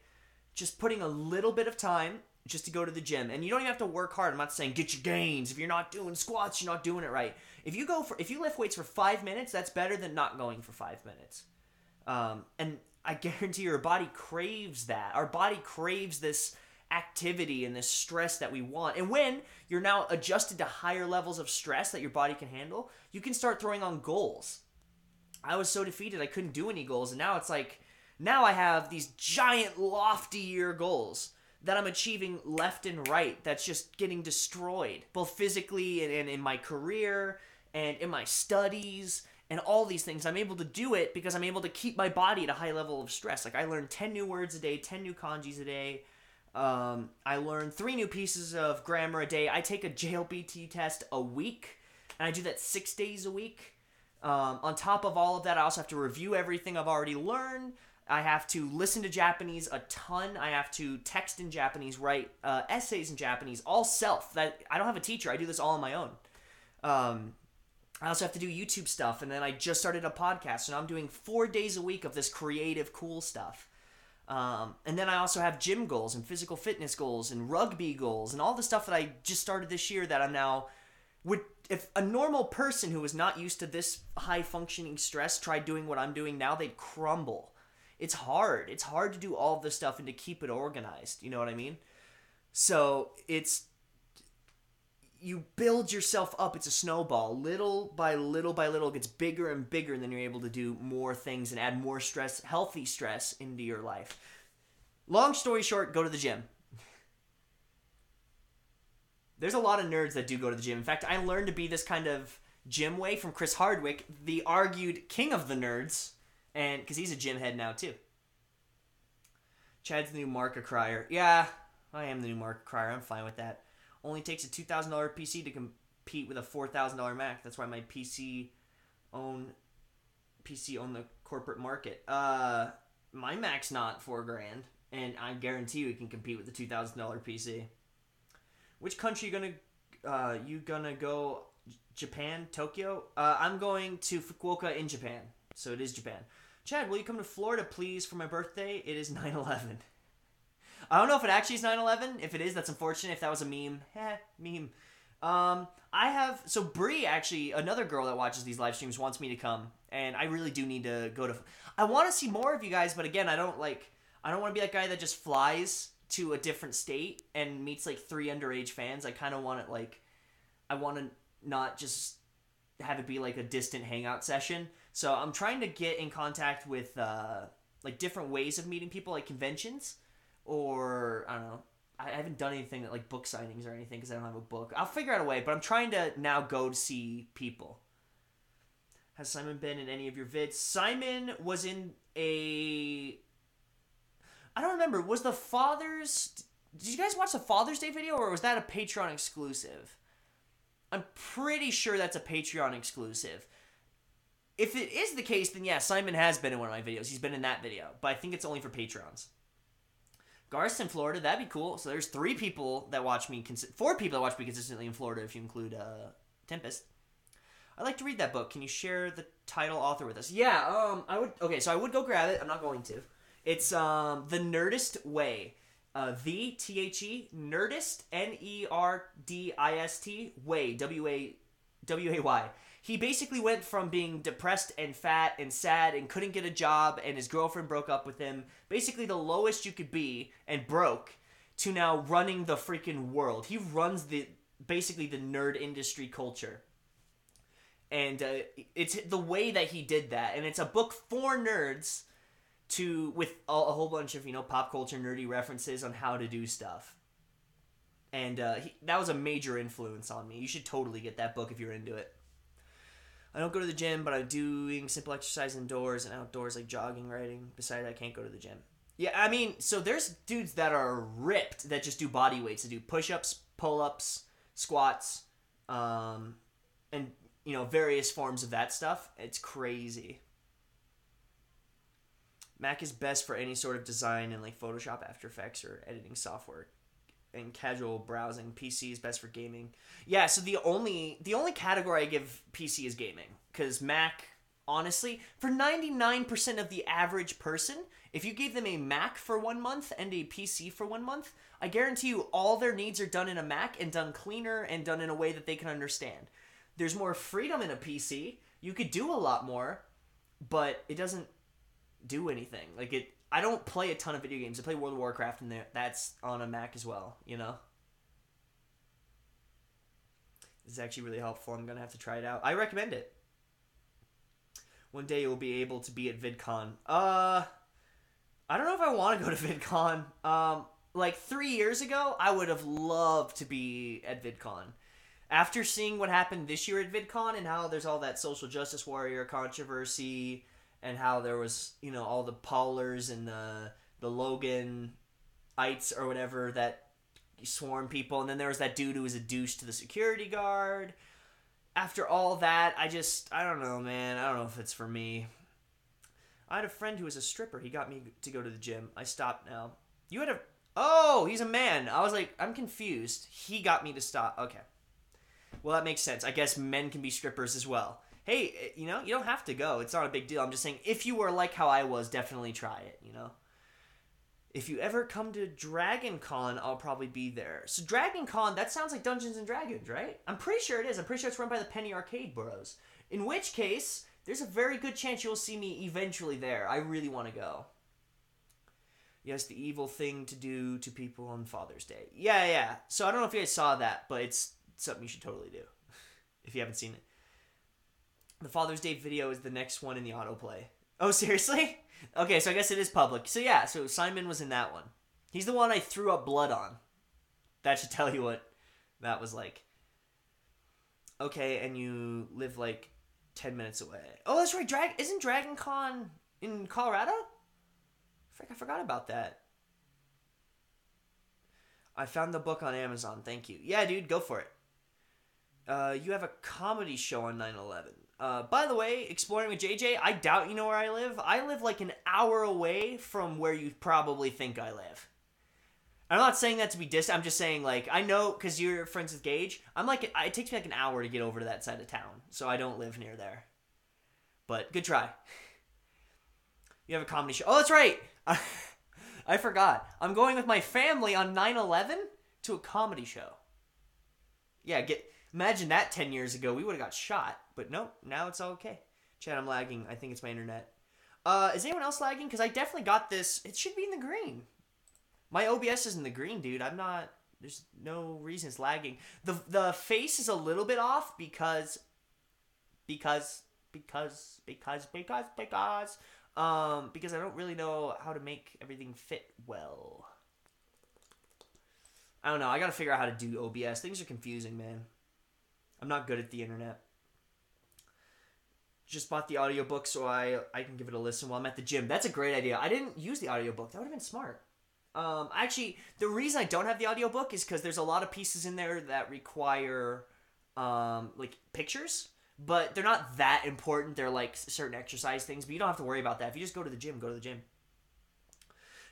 just putting a little bit of time just to go to the gym. And you don't even have to work hard. I'm not saying get your gains. If you're not doing squats, you're not doing it right. If you lift weights for 5 minutes, that's better than not going for 5 minutes. And I guarantee your body craves that. Our body craves this activity and this stress that we want. And when you're now adjusted to higher levels of stress that your body can handle, you can start throwing on goals. I was so defeated I couldn't do any goals, and now it's like, now I have these giant loftier goals that I'm achieving left and right that's just getting destroyed, both physically and in my career and in my studies and all these things. I'm able to do it because I'm able to keep my body at a high level of stress. Like, I learn 10 new words a day, 10 new kanjis a day. I learn 3 new pieces of grammar a day. I take a JLPT test a week, and I do that 6 days a week. On top of all of that, I also have to review everything I've already learned. I have to listen to Japanese a ton. I have to text in Japanese, write essays in Japanese, all self. That I don't have a teacher. I do this all on my own. I also have to do YouTube stuff, and then I just started a podcast, and I'm doing 4 days a week of this creative, cool stuff. And then I also have gym goals and physical fitness goals and rugby goals and all the stuff that I just started this year that I'm now would. If a normal person who was not used to this high functioning stress tried doing what I'm doing now, they'd crumble. It's hard. It's hard to do all of this stuff and to keep it organized. You know what I mean? So you build yourself up. It's a snowball. Little by little by little, it gets bigger and bigger, and then you're able to do more things and add more stress, healthy stress, into your life. Long story short, go to the gym. There's a lot of nerds that do go to the gym. In fact, I learned to be this kind of gym way from Chris Hardwick, the argued king of the nerds, and because he's a gym head now too. Chad's the new Marka Crier. Yeah, I am the new Marka Crier. I'm fine with that. Only takes a $2,000 PC to compete with a $4,000 Mac. That's why my PC own the corporate market. My Mac's not $4,000, and I guarantee you it can compete with the $2,000 PC. Which country you gonna go? Japan, Tokyo? I'm going to Fukuoka in Japan, so it is Japan. Chad, will you come to Florida, please, for my birthday? It is 9/11. I don't know if it actually is 9/11. If it is, that's unfortunate. If that was a meme, meme. So Bree, actually, another girl that watches these live streams, wants me to come, and I really do need to go to. I want to see more of you guys, but again, I don't want to be that guy that just flies to a different state and meets like 3 underage fans. I kind of want it I want to not just have it be like a distant hangout session. So I'm trying to get in contact with like different ways of meeting people, like conventions. Or, I don't know, I haven't done anything like book signings or anything because I don't have a book. I'll figure out a way, but I'm trying to now go to see people. Has Simon been in any of your vids? Simon was in I don't remember. Was the Father's... Did you guys watch the Father's Day video, or was that a Patreon exclusive? I'm pretty sure that's a Patreon exclusive. If it is the case, then yeah, Simon has been in one of my videos. He's been in that video, but I think it's only for Patrons. Garth's in Florida. That'd be cool. So there's 4 people that watch me consistently in Florida if you include Tempest. I'd like to read that book. Can you share the title author with us? Yeah, I would. Okay, so I would go grab it. I'm not going to. It's The Nerdist Way. The T-H-E Nerdist Nerdist Way W-A-Y. He basically went from being depressed and fat and sad and couldn't get a job and his girlfriend broke up with him, basically the lowest you could be and broke, to now running the freaking world. He runs basically the nerd industry culture. And it's the way that he did that, and it's a book for nerds with a whole bunch of, pop culture nerdy references on how to do stuff. And that was a major influence on me. You should totally get that book if you're into it. I don't go to the gym, but I'm doing simple exercise indoors and outdoors, like jogging, riding. Besides, I can't go to the gym. Yeah, I mean, so there's dudes that are ripped that just do body weights. They do push-ups, pull-ups, squats, and, various forms of that stuff. It's crazy. Mac is best for any sort of design in like Photoshop, After Effects, or editing software. And casual browsing. PC is best for gaming. Yeah, so the only category I give PC is gaming. Because Mac, honestly, for 99% of the average person, if you gave them a Mac for 1 month and a PC for 1 month, I guarantee you all their needs are done in a Mac and done cleaner and done in a way that they can understand. There's more freedom in a PC. You could do a lot more, but it doesn't do anything. I don't play a ton of video games. I play World of Warcraft, and that's on a Mac as well, This is actually really helpful. I'm going to have to try it out. I recommend it. One day you'll be able to be at VidCon. I don't know if I want to go to VidCon. 3 years ago, I would have loved to be at VidCon. After seeing what happened this year at VidCon and how there's all that social justice warrior controversy, and how there was, all the Paulers and the Logan-ites or whatever that swarm people. And then there was that dude who was a douche to the security guard. After all that, I don't know, man. I don't know if it's for me. I had a friend who was a stripper. He got me to go to the gym. I stopped now. Oh, he's a man. I was like, I'm confused. He got me to stop. Okay. Well, that makes sense. I guess men can be strippers as well. Hey, you don't have to go. It's not a big deal. I'm just saying, if you were like how I was, definitely try it, If you ever come to Dragon Con, I'll probably be there. So Dragon Con, that sounds like Dungeons and Dragons, right? I'm pretty sure it is. I'm pretty sure it's run by the Penny Arcade Bros. In which case, there's a very good chance you'll see me eventually there. I really want to go. Yes, the evil thing to do to people on Father's Day. Yeah. So I don't know if you guys saw that, but it's something you should totally do. If you haven't seen it. The Father's Day video is the next one in the autoplay. Oh, seriously? Okay, so I guess it is public. So yeah, so Simon was in that one. He's the one I threw up blood on. That should tell you what that was like. Okay, and you live like 10 minutes away. Oh, that's right. Isn't Dragon Con in Colorado? Frick, I forgot about that. I found the book on Amazon. Thank you. Yeah, dude, go for it. You have a comedy show on 9/11. By the way, Exploring with JJ, I doubt you know where I live. I live like an hour away from where you probably think I live. I'm not saying that to be distant. I'm just saying, like, I know because you're friends with Gage. It takes me like an hour to get over to that side of town, so I don't live near there. But good try. You have a comedy show. Oh, that's right. I forgot. I'm going with my family on 9/11 to a comedy show. Yeah, imagine that 10 years ago. We would have got shot. But nope, now it's all okay. Chat, I'm lagging. I think it's my internet. Is anyone else lagging? Because I definitely got this. It should be in the green. My OBS is in the green, dude. There's no reason it's lagging. The face is a little bit off because I don't really know how to make everything fit well. I don't know. I gotta figure out how to do OBS. Things are confusing, man. I'm not good at the internet. Just bought the audiobook so I can give it a listen while I'm at the gym. That's a great idea. I didn't use the audiobook. That would have been smart. Actually, the reason I don't have the audiobook is because there's a lot of pieces in there that require, like, pictures. But they're not that important. They're, like, certain exercise things. But you don't have to worry about that. If you just go to the gym, go to the gym.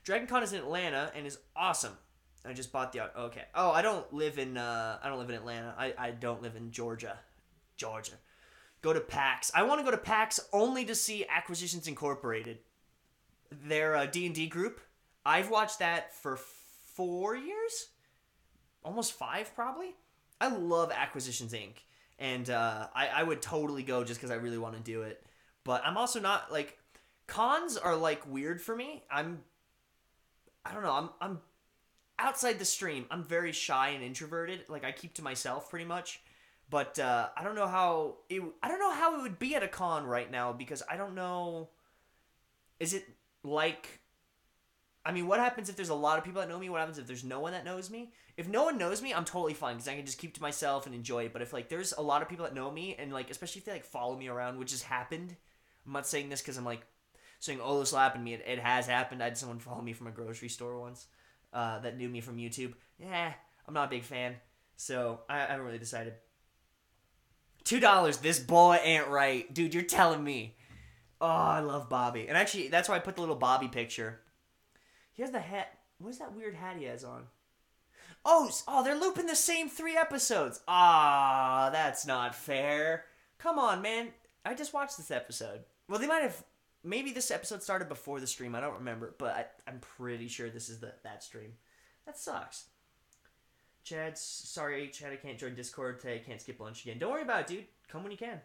Dragon Con is in Atlanta and is awesome. I just bought the... Okay. Oh, I don't live in Atlanta. I don't live in Georgia. Go to PAX. I want to go to PAX only to see Acquisitions Incorporated. Their D&D group. I've watched that for 4 years? Almost 5, probably? I love Acquisitions Inc. And I would totally go just because I really want to do it. But I'm also not, like... Cons are, like, weird for me. I don't know. I'm outside the stream. I'm very shy and introverted. Like, I keep to myself pretty much. But I don't know how it would be at a con right now because I don't know. Is it like? I mean, what happens if there's a lot of people that know me? What happens if there's no one that knows me? If no one knows me, I'm totally fine because I can just keep to myself and enjoy it. But if like there's a lot of people that know me and like especially if they like follow me around, which has happened. I'm not saying this because I'm like saying oh this will happen to me. It has happened. I had someone follow me from a grocery store once that knew me from YouTube. Yeah, I'm not a big fan, so I haven't really decided. $2, this boy ain't right. Dude, you're telling me. Oh, I love Bobby. And actually, that's why I put the little Bobby picture. He has the hat. What is that weird hat he has on? Oh, they're looping the same 3 episodes. Ah, that's not fair. Come on, man. I just watched this episode. Well, they might have... Maybe this episode started before the stream. I don't remember. But I'm pretty sure this is that stream. That sucks. Sorry, Chad, I can't join Discord today. Can't skip lunch again. Don't worry about it, dude. Come when you can.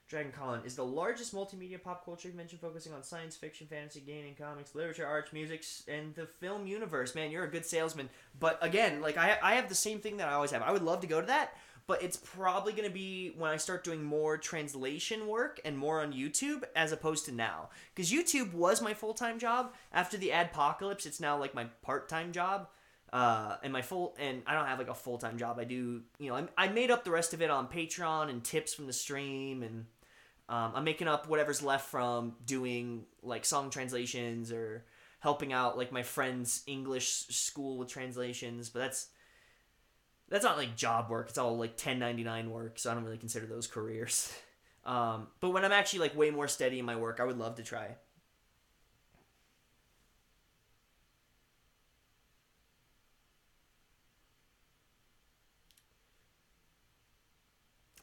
Dragon Con is the largest multimedia pop culture convention focusing on science fiction, fantasy, gaming, comics, literature, arts, music, and the film universe. Man, you're a good salesman. But again, like I have the same thing that I always have. I would love to go to that, but it's probably going to be when I start doing more translation work and more on YouTube as opposed to now. Because YouTube was my full-time job. After the adpocalypse, it's now like my part-time job. And I don't have like a full-time job. I do, I made up the rest of it on Patreon and tips from the stream, and I'm making up whatever's left from doing like song translations or helping out like my friend's English school with translations. But that's not like job work. It's all like 1099 work, so I don't really consider those careers. But when I'm actually like way more steady in my work, I would love to try.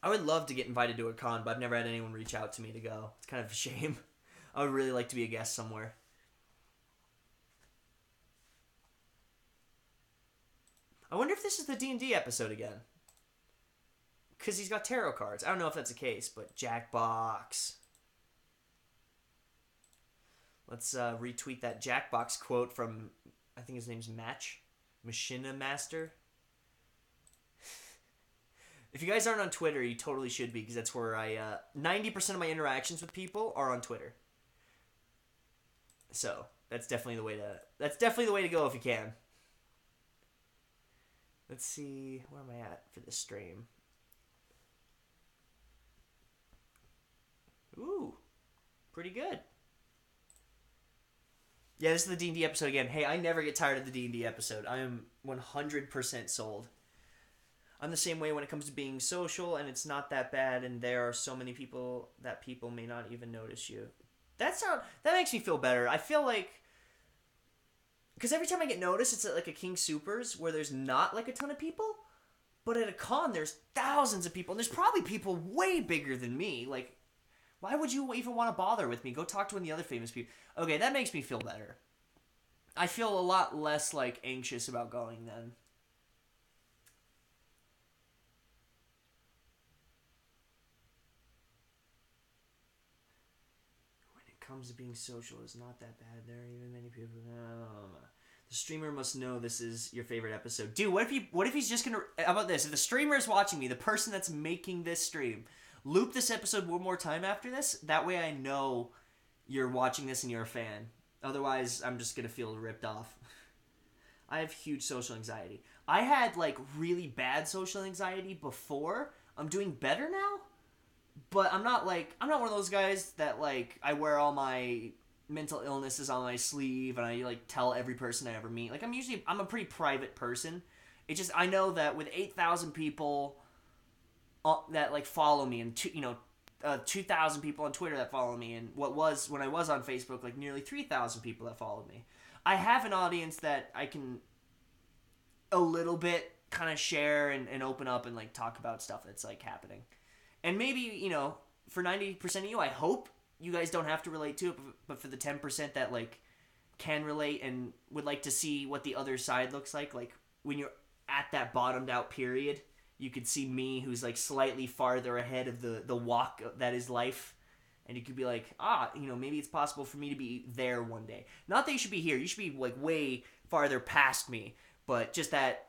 I would love to get invited to a con, but I've never had anyone reach out to me to go. It's kind of a shame. I would really like to be a guest somewhere. I wonder if this is the D&D episode again. Because he's got tarot cards. I don't know if that's the case, but Jackbox. Let's retweet that Jackbox quote from, I think his name's Machina Master. If you guys aren't on Twitter, you totally should be, because that's where 90% of my interactions with people are on Twitter. So, that's definitely the way to go if you can. Let's see, where am I at for this stream? Ooh, pretty good. Yeah, this is the D&D episode again. Hey, I never get tired of the D&D episode. I am 100% sold. I'm the same way when it comes to being social, and it's not that bad, and there are so many people that people may not even notice you. That makes me feel better. I feel like, because every time I get noticed, it's at like a King Supers where there's not like a ton of people, but at a con there's thousands of people, and there's probably people way bigger than me. Like, why would you even want to bother with me? Go talk to one of the other famous people. Okay, that makes me feel better. I feel a lot less like anxious about going then. Comes to being social is not that bad. There are even many people. The streamer must know this is your favorite episode. Dude, what if he's just gonna... How about this? If the streamer is watching me, the person that's making this stream, loop this episode one more time after this. That way I know you're watching this and you're a fan. Otherwise, I'm just gonna feel ripped off. I have huge social anxiety. I had, like, really bad social anxiety before. I'm doing better now. But I'm not one of those guys that, like, I wear all my mental illnesses on my sleeve and I, like, tell every person I ever meet. Like, I'm a pretty private person. It's just, I know that with 8,000 people that, like, follow me and, 2,000 people on Twitter that follow me, and when I was on Facebook, like, nearly 3,000 people that followed me. I have an audience that I can a little bit kind of share and open up and, like, talk about stuff that's, like, happening. And maybe, for 90% of you, I hope you guys don't have to relate to it, but for the 10% that, like, can relate and would like to see what the other side looks like when you're at that bottomed out period, you could see me who's, like, slightly farther ahead of the walk that is life, and you could be like, maybe it's possible for me to be there one day. Not that you should be here. You should be, like, way farther past me, but just that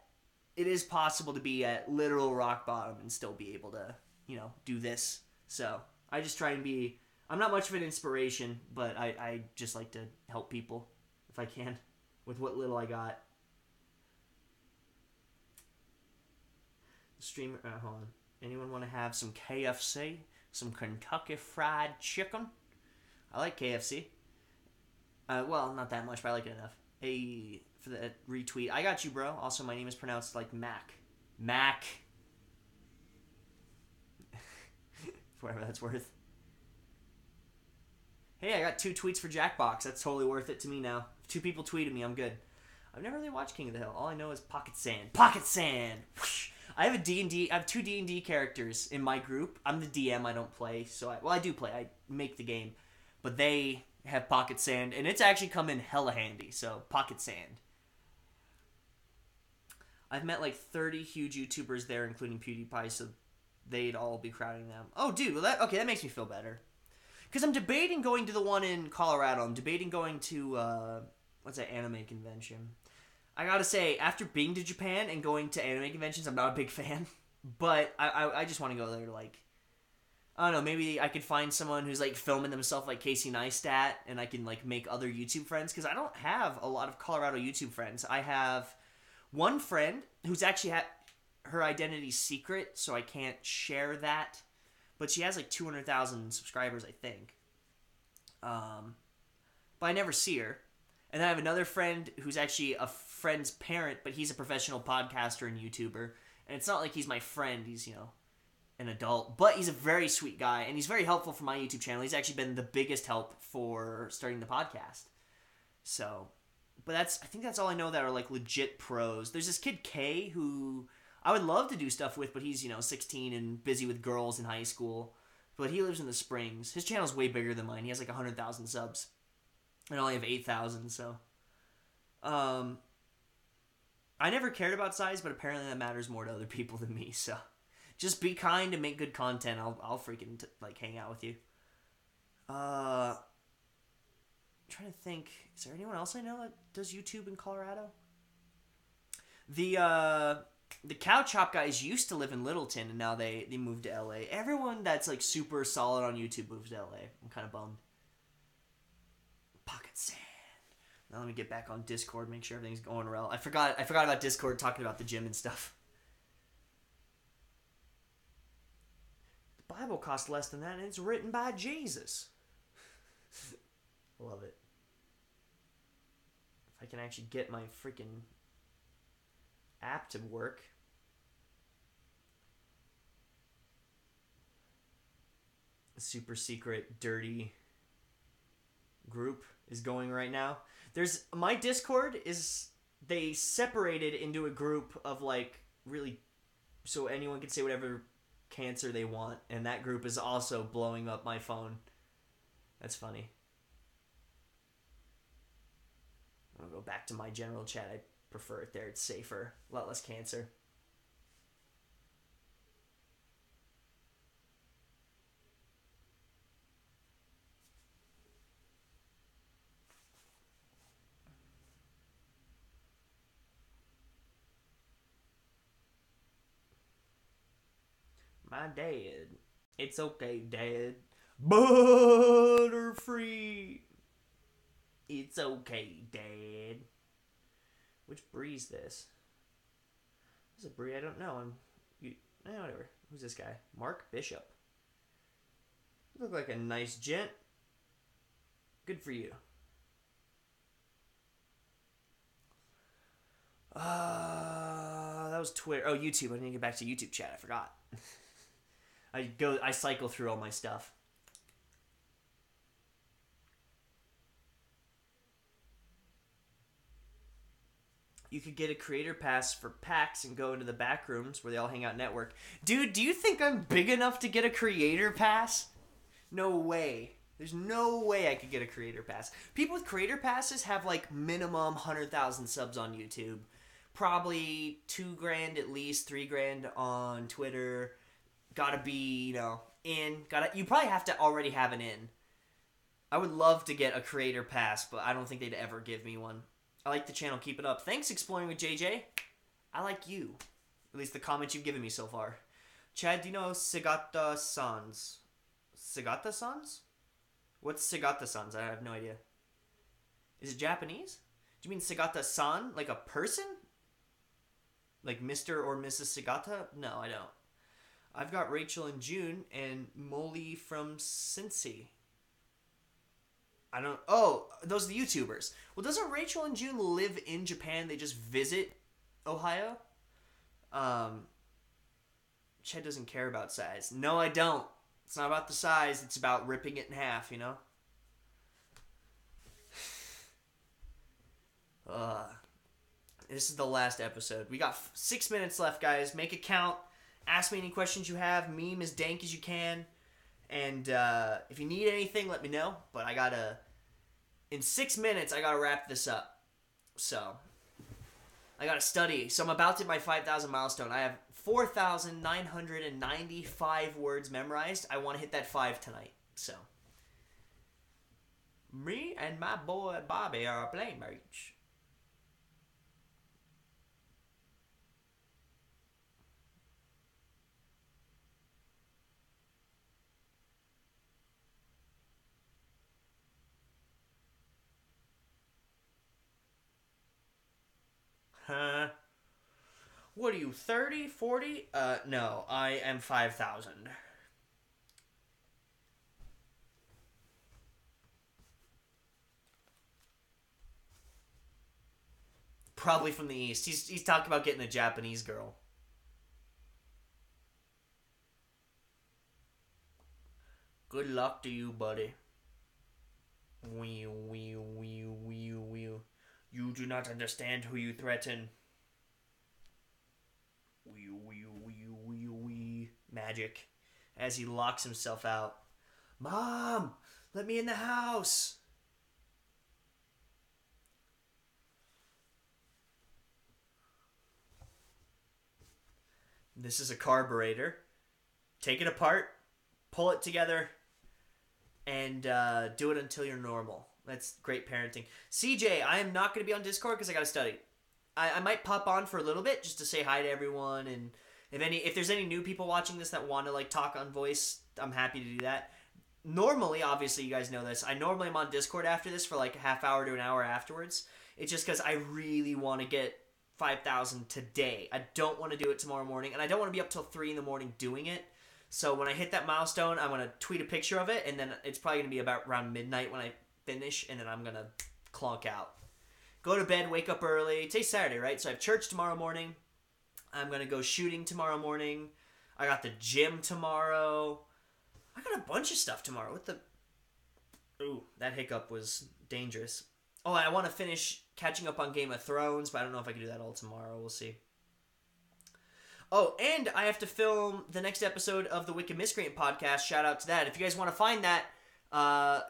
it is possible to be at literal rock bottom and still be able to... do this. So, I just try and be... I'm not much of an inspiration, but I just like to help people, if I can, with what little I got. The streamer... hold on. Anyone want to have some KFC? Some Kentucky Fried Chicken? I like KFC. Well, not that much, but I like it enough. Hey, for the retweet. I got you, bro. Also, my name is pronounced like Mac. Mac. Whatever that's worth. Hey, I got 2 tweets for Jackbox. That's totally worth it to me now. If 2 people tweeted me, I'm good. I've never really watched King of the Hill. All I know is Pocket Sand. Pocket Sand! Whoosh. I have 2 D&D characters in my group. I'm the DM, I don't play. I do play. I make the game. But they have Pocket Sand, and it's actually come in hella handy. So, Pocket Sand. I've met like 30 huge YouTubers there, including PewDiePie, so they'd all be crowding them. Oh, dude, well that makes me feel better. Because I'm debating going to the one in Colorado. I'm debating going to, what's that anime convention? I gotta say, after being to Japan and going to anime conventions, I'm not a big fan. But I just want to go there to, like, I don't know, maybe I could find someone who's, like, filming themselves like Casey Neistat, and I can, like, make other YouTube friends. Because I don't have a lot of Colorado YouTube friends. I have one friend who's actually her identity's secret, so I can't share that. But she has like 200,000 subscribers, I think. But I never see her. And then I have another friend who's actually a friend's parent, but he's a professional podcaster and YouTuber. And it's not like he's my friend. He's, an adult. But he's a very sweet guy, and he's very helpful for my YouTube channel. He's actually been the biggest help for starting the podcast. So, but I think that's all I know that are, like, legit pros. There's this kid, Kay, who I would love to do stuff with, but he's, 16 and busy with girls in high school. But he lives in the Springs. His channel's way bigger than mine. He has, like, 100,000 subs. I only have 8,000, so. I never cared about size, but apparently that matters more to other people than me. So, just be kind and make good content. I'll freaking like hang out with you. I'm trying to think. Is there anyone else I know that does YouTube in Colorado? The Cow Chop guys used to live in Littleton, and now they moved to LA. Everyone that's like super solid on YouTube moves to LA. I'm kind of bummed. Pocket sand. Now let me get back on Discord, make sure everything's going well. I forgot about Discord, talking about the gym and stuff. The Bible costs less than that, and it's written by Jesus. Love it. If I can actually get my freaking app to work. A super secret, dirty group is going right now. There's my Discord is they separated into a group of like really so anyone can say whatever cancer they want, and that group is also blowing up my phone. That's funny. I'll go back to my general chat. I prefer it there. It's safer. A lot less cancer. My dad. It's okay, Dad. Butterfree. It's okay, Dad. Which bree's this? This is a bree I don't know. Whatever. Who's this guy? Mark Bishop. You look like a nice gent. Good for you. That was Twitter. Oh, YouTube. I didn't get back to YouTube chat. I forgot. I cycle through all my stuff. You could get a creator pass for PAX and go into the back rooms where they all hang out network. Dude, do you think I'm big enough to get a creator pass? No way. There's no way I could get a creator pass. People with creator passes have like minimum 100,000 subs on YouTube. Probably $2,000 at least, $3,000 on Twitter. Gotta be, you probably have to already have an in. I would love to get a creator pass, but I don't think they'd ever give me one. I like the channel. Keep it up. Thanks, Exploring with JJ. I like you. At least the comments you've given me so far. Chad, do you know Segata-sans? Segata-sans? What's Segata-sans? I have no idea. Is it Japanese? Do you mean Segata-san? Like a person? Like Mr. or Mrs. Segata? No, I don't. I've got Rachel and June and Molly from Cincy. I don't... Oh, those are the YouTubers. Well, doesn't Rachel and June live in Japan? They just visit Ohio? Chad doesn't care about size. No, I don't. It's not about the size. It's about ripping it in half, you know? This is the last episode. We got 6 minutes left, guys. Make it count. Ask me any questions you have. Meme as dank as you can. And if you need anything, let me know. But I gotta... In 6 minutes, I gotta wrap this up. So... I gotta study. So I'm about to hit my 5,000 milestone. I have 4,995 words memorized. I want to hit that 5 tonight. So... Me and my boy Bobby are playmates. Huh? What are you, 30, 40? No, I am 5,000. Probably from the East. He's talking about getting a Japanese girl. Good luck to you, buddy. Wee, wee, wee, wee, wee. You do not understand who you threaten. Wee, wee, wee, wee, wee. Magic. As he locks himself out. Mom! Let me in the house! This is a carburetor. Take it apart, pull it together, and do it until you're normal. That's great parenting. CJ, I am not going to be on Discord because I got to study. I might pop on for a little bit just to say hi to everyone, and if there's any new people watching this that want to like talk on voice, I'm happy to do that. Normally, obviously, you guys know this. I normally am on Discord after this for like a half hour to an hour afterwards. It's just because I really want to get 5,000 today. I don't want to do it tomorrow morning, and I don't want to be up till 3 in the morning doing it. So when I hit that milestone, I'm going to tweet a picture of it, and then it's probably going to be about around midnight when I finish, and then I'm going to clonk out. Go to bed, wake up early. Today's Saturday, right? So I have church tomorrow morning. I'm going to go shooting tomorrow morning. I got the gym tomorrow. I got a bunch of stuff tomorrow. Ooh, that hiccup was dangerous. Oh, I want to finish catching up on Game of Thrones, but I don't know if I can do that all tomorrow. We'll see. Oh, and I have to film the next episode of the Wicked Miscreant podcast. Shout out to that. If you guys want to find that,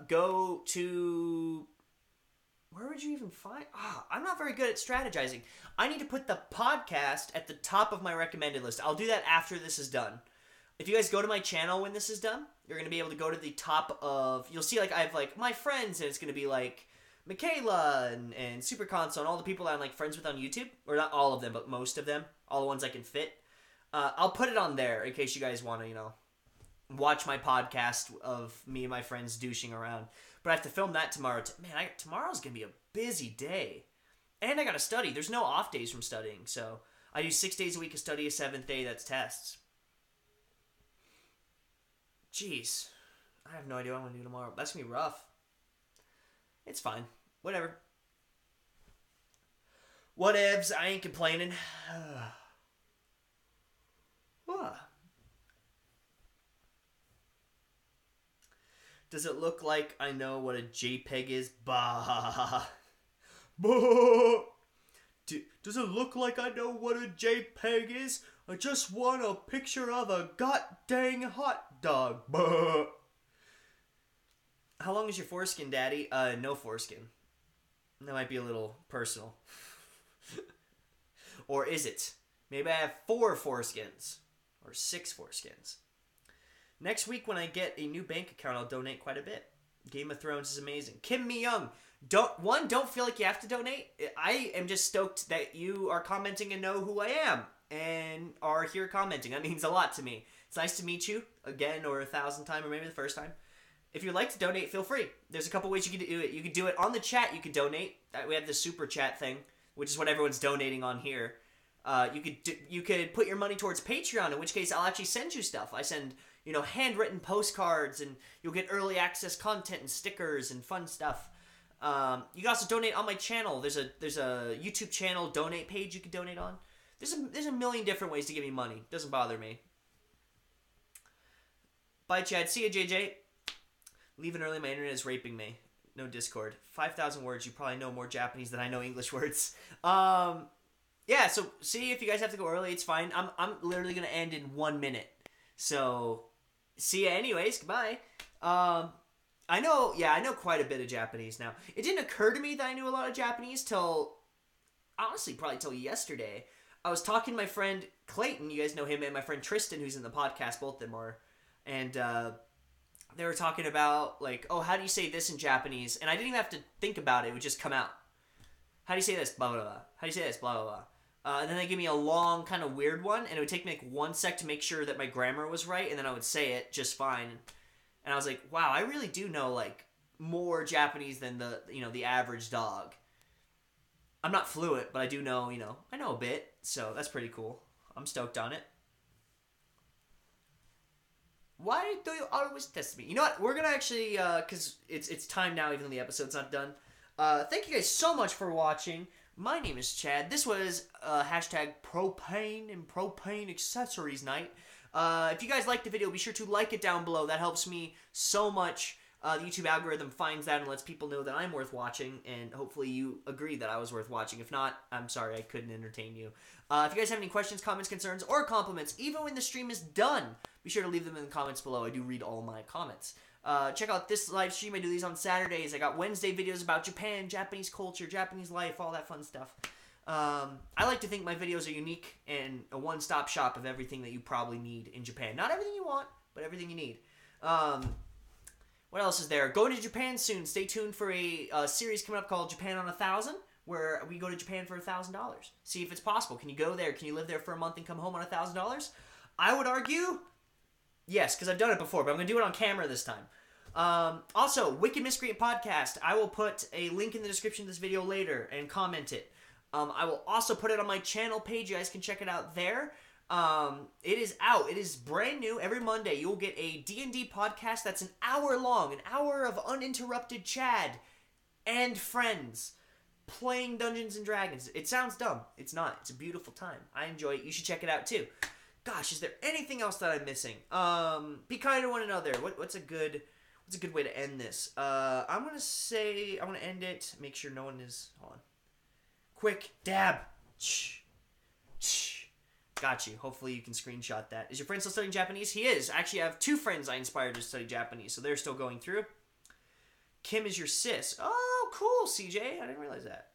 go to... Where would you even find... I'm not very good at strategizing. I need to put the podcast at the top of my recommended list. I'll do that after this is done. If you guys go to my channel when this is done, you're going to be able to go to the top of... You'll see, like, I have, like, my friends, and it's going to be, like, Michaela and Super Console and all the people that I'm, like, friends with on YouTube. Or not all of them, but most of them. All the ones I can fit. I'll put it on there in case you guys want to, you know, watch my podcast of me and my friends douching around. But I have to film that tomorrow. Man, tomorrow's going to be a busy day. And I got to study. There's no off days from studying. So I do 6 days a week of study, a 7th day that's tests. Jeez. I have no idea what I'm going to do tomorrow. That's going to be rough. It's fine. Whatever. Whatevs. I ain't complaining. Does it look like I know what a JPEG is? Bah. Bah. Does it look like I know what a JPEG is? I just want a picture of a god-dang hot dog. Bah. How long is your foreskin, Daddy? No foreskin. That might be a little personal. Or is it? Maybe I have 4 foreskins. Or 6 foreskins. Next week when I get a new bank account, I'll donate quite a bit. Game of Thrones is amazing. Kim Mi-young. Don't feel like you have to donate. I am just stoked that you are commenting and know who I am. And are here commenting. That means a lot to me. It's nice to meet you again, or 1,000th time, or maybe the first time. If you'd like to donate, feel free. There's a couple ways you can do it. You could do it on the chat. You could donate. We have the super chat thing, which is what everyone's donating on here. You could put your money towards Patreon, in which case I'll actually send you stuff. I send, handwritten postcards, and you'll get early access content and stickers and fun stuff. You can also donate on my channel. There's a YouTube channel donate page you can donate on. There's a million different ways to give me money. Doesn't bother me. Bye, Chad. See ya, JJ. Leaving early, my internet is raping me. No Discord. 5,000 words. You probably know more Japanese than I know English words. Yeah, so see, if you guys have to go early, it's fine. I'm literally going to end in 1 minute. So, see ya anyways. Goodbye. I know quite a bit of Japanese now. It didn't occur to me that I knew a lot of Japanese till, honestly, probably till yesterday. I was talking to my friend Clayton, you guys know him, and my friend Tristan, who's in the podcast, both of them are, and they were talking about, like, oh, how do you say this in Japanese? And I didn't even have to think about it. It would just come out. How do you say this? Blah, blah, blah. How do you say this? Blah, blah, blah. And then they give me a long, kind of weird one, and it would take me, like, 1 sec to make sure that my grammar was right, and then I would say it just fine. And I was like, wow, I really do know, like, more Japanese than the average dog. I'm not fluent, but I do know, I know a bit, so that's pretty cool. I'm stoked on it. Why do you always test me? You know what? We're going to actually, because it's time now, even though the episode's not done. Thank you guys so much for watching. My name is Chad. This was hashtag propane and propane accessories night. If you guys liked the video, be sure to like it down below. That helps me so much. The YouTube algorithm finds that and lets people know that I'm worth watching, and hopefully you agree that I was worth watching. If not, I'm sorry, I couldn't entertain you. If you guys have any questions, comments, concerns, or compliments, even when the stream is done, be sure to leave them in the comments below. I do read all my comments. Check out this live stream. I do these on Saturdays. I got Wednesday videos about Japan, Japanese culture, Japanese life, all that fun stuff. I like to think my videos are unique and a one-stop shop of everything that you probably need in Japan. Not everything you want, but everything you need. What else is there? Going to Japan soon. Stay tuned for a series coming up called Japan on 1,000, where we go to Japan for $1,000. See if it's possible. Can you go there? Can you live there for a month and come home on $1,000? I would argue yes, because I've done it before, but I'm going to do it on camera this time. Also, Wicked Miscreant Podcast. I will put a link in the description of this video later and comment it. I will also put it on my channel page. You guys can check it out there. It is out. It is brand new. Every Monday, you will get a D&D podcast that's an hour long. An hour of uninterrupted Chad and friends playing Dungeons & Dragons. It sounds dumb. It's not. It's a beautiful time. I enjoy it. You should check it out, too. Gosh, is there anything else that I'm missing? Be kind to one another. What's a good way to end this? I'm going to end it. Make sure no one is... Hold on. Quick dab. Shh. Shh. Got you. Hopefully you can screenshot that. Is your friend still studying Japanese? He is. Actually, I have 2 friends I inspired to study Japanese, so they're still going through. Kim is your sis. Oh, cool, CJ. I didn't realize that.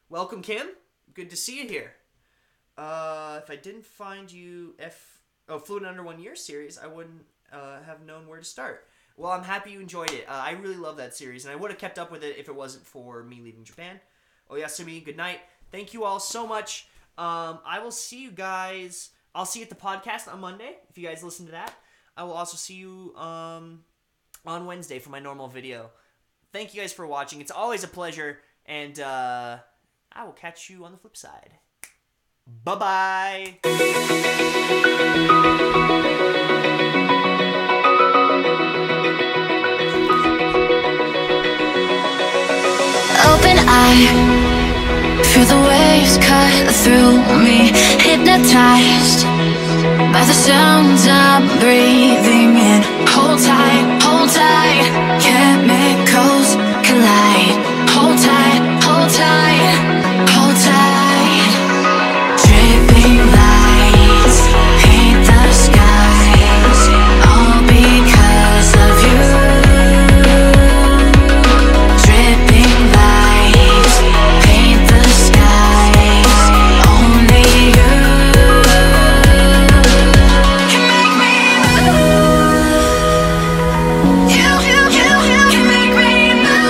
Welcome, Kim. Good to see you here. If I didn't find you Fluent Under 1 Year series, I wouldn't have known where to start. Well, I'm happy you enjoyed it. I really love that series, and I would have kept up with it if it wasn't for me leaving Japan. Oyasumi, good night. Thank you all so much. I will see you guys. I'll see you at the podcast on Monday, if you guys listen to that. I will also see you on Wednesday for my normal video. Thank you guys for watching. It's always a pleasure, and I will catch you on the flip side. Bye-bye. Open eye, feel the waves cut through me, hypnotized by the sounds I'm breathing in. Hold tight, chemicals collide. Hold tight, hold tight, hold tight. Dripping lights paint the skies, all because of you. Dripping lights paint the skies, only you can make me move. You can make me move.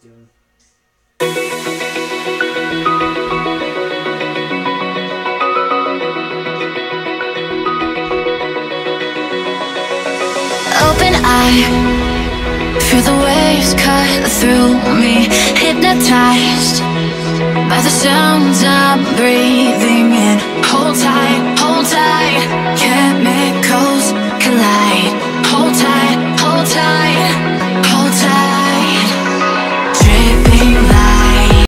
tune. Open eye, feel the waves cut through me. Hypnotized by the sounds I'm breathing in. Hold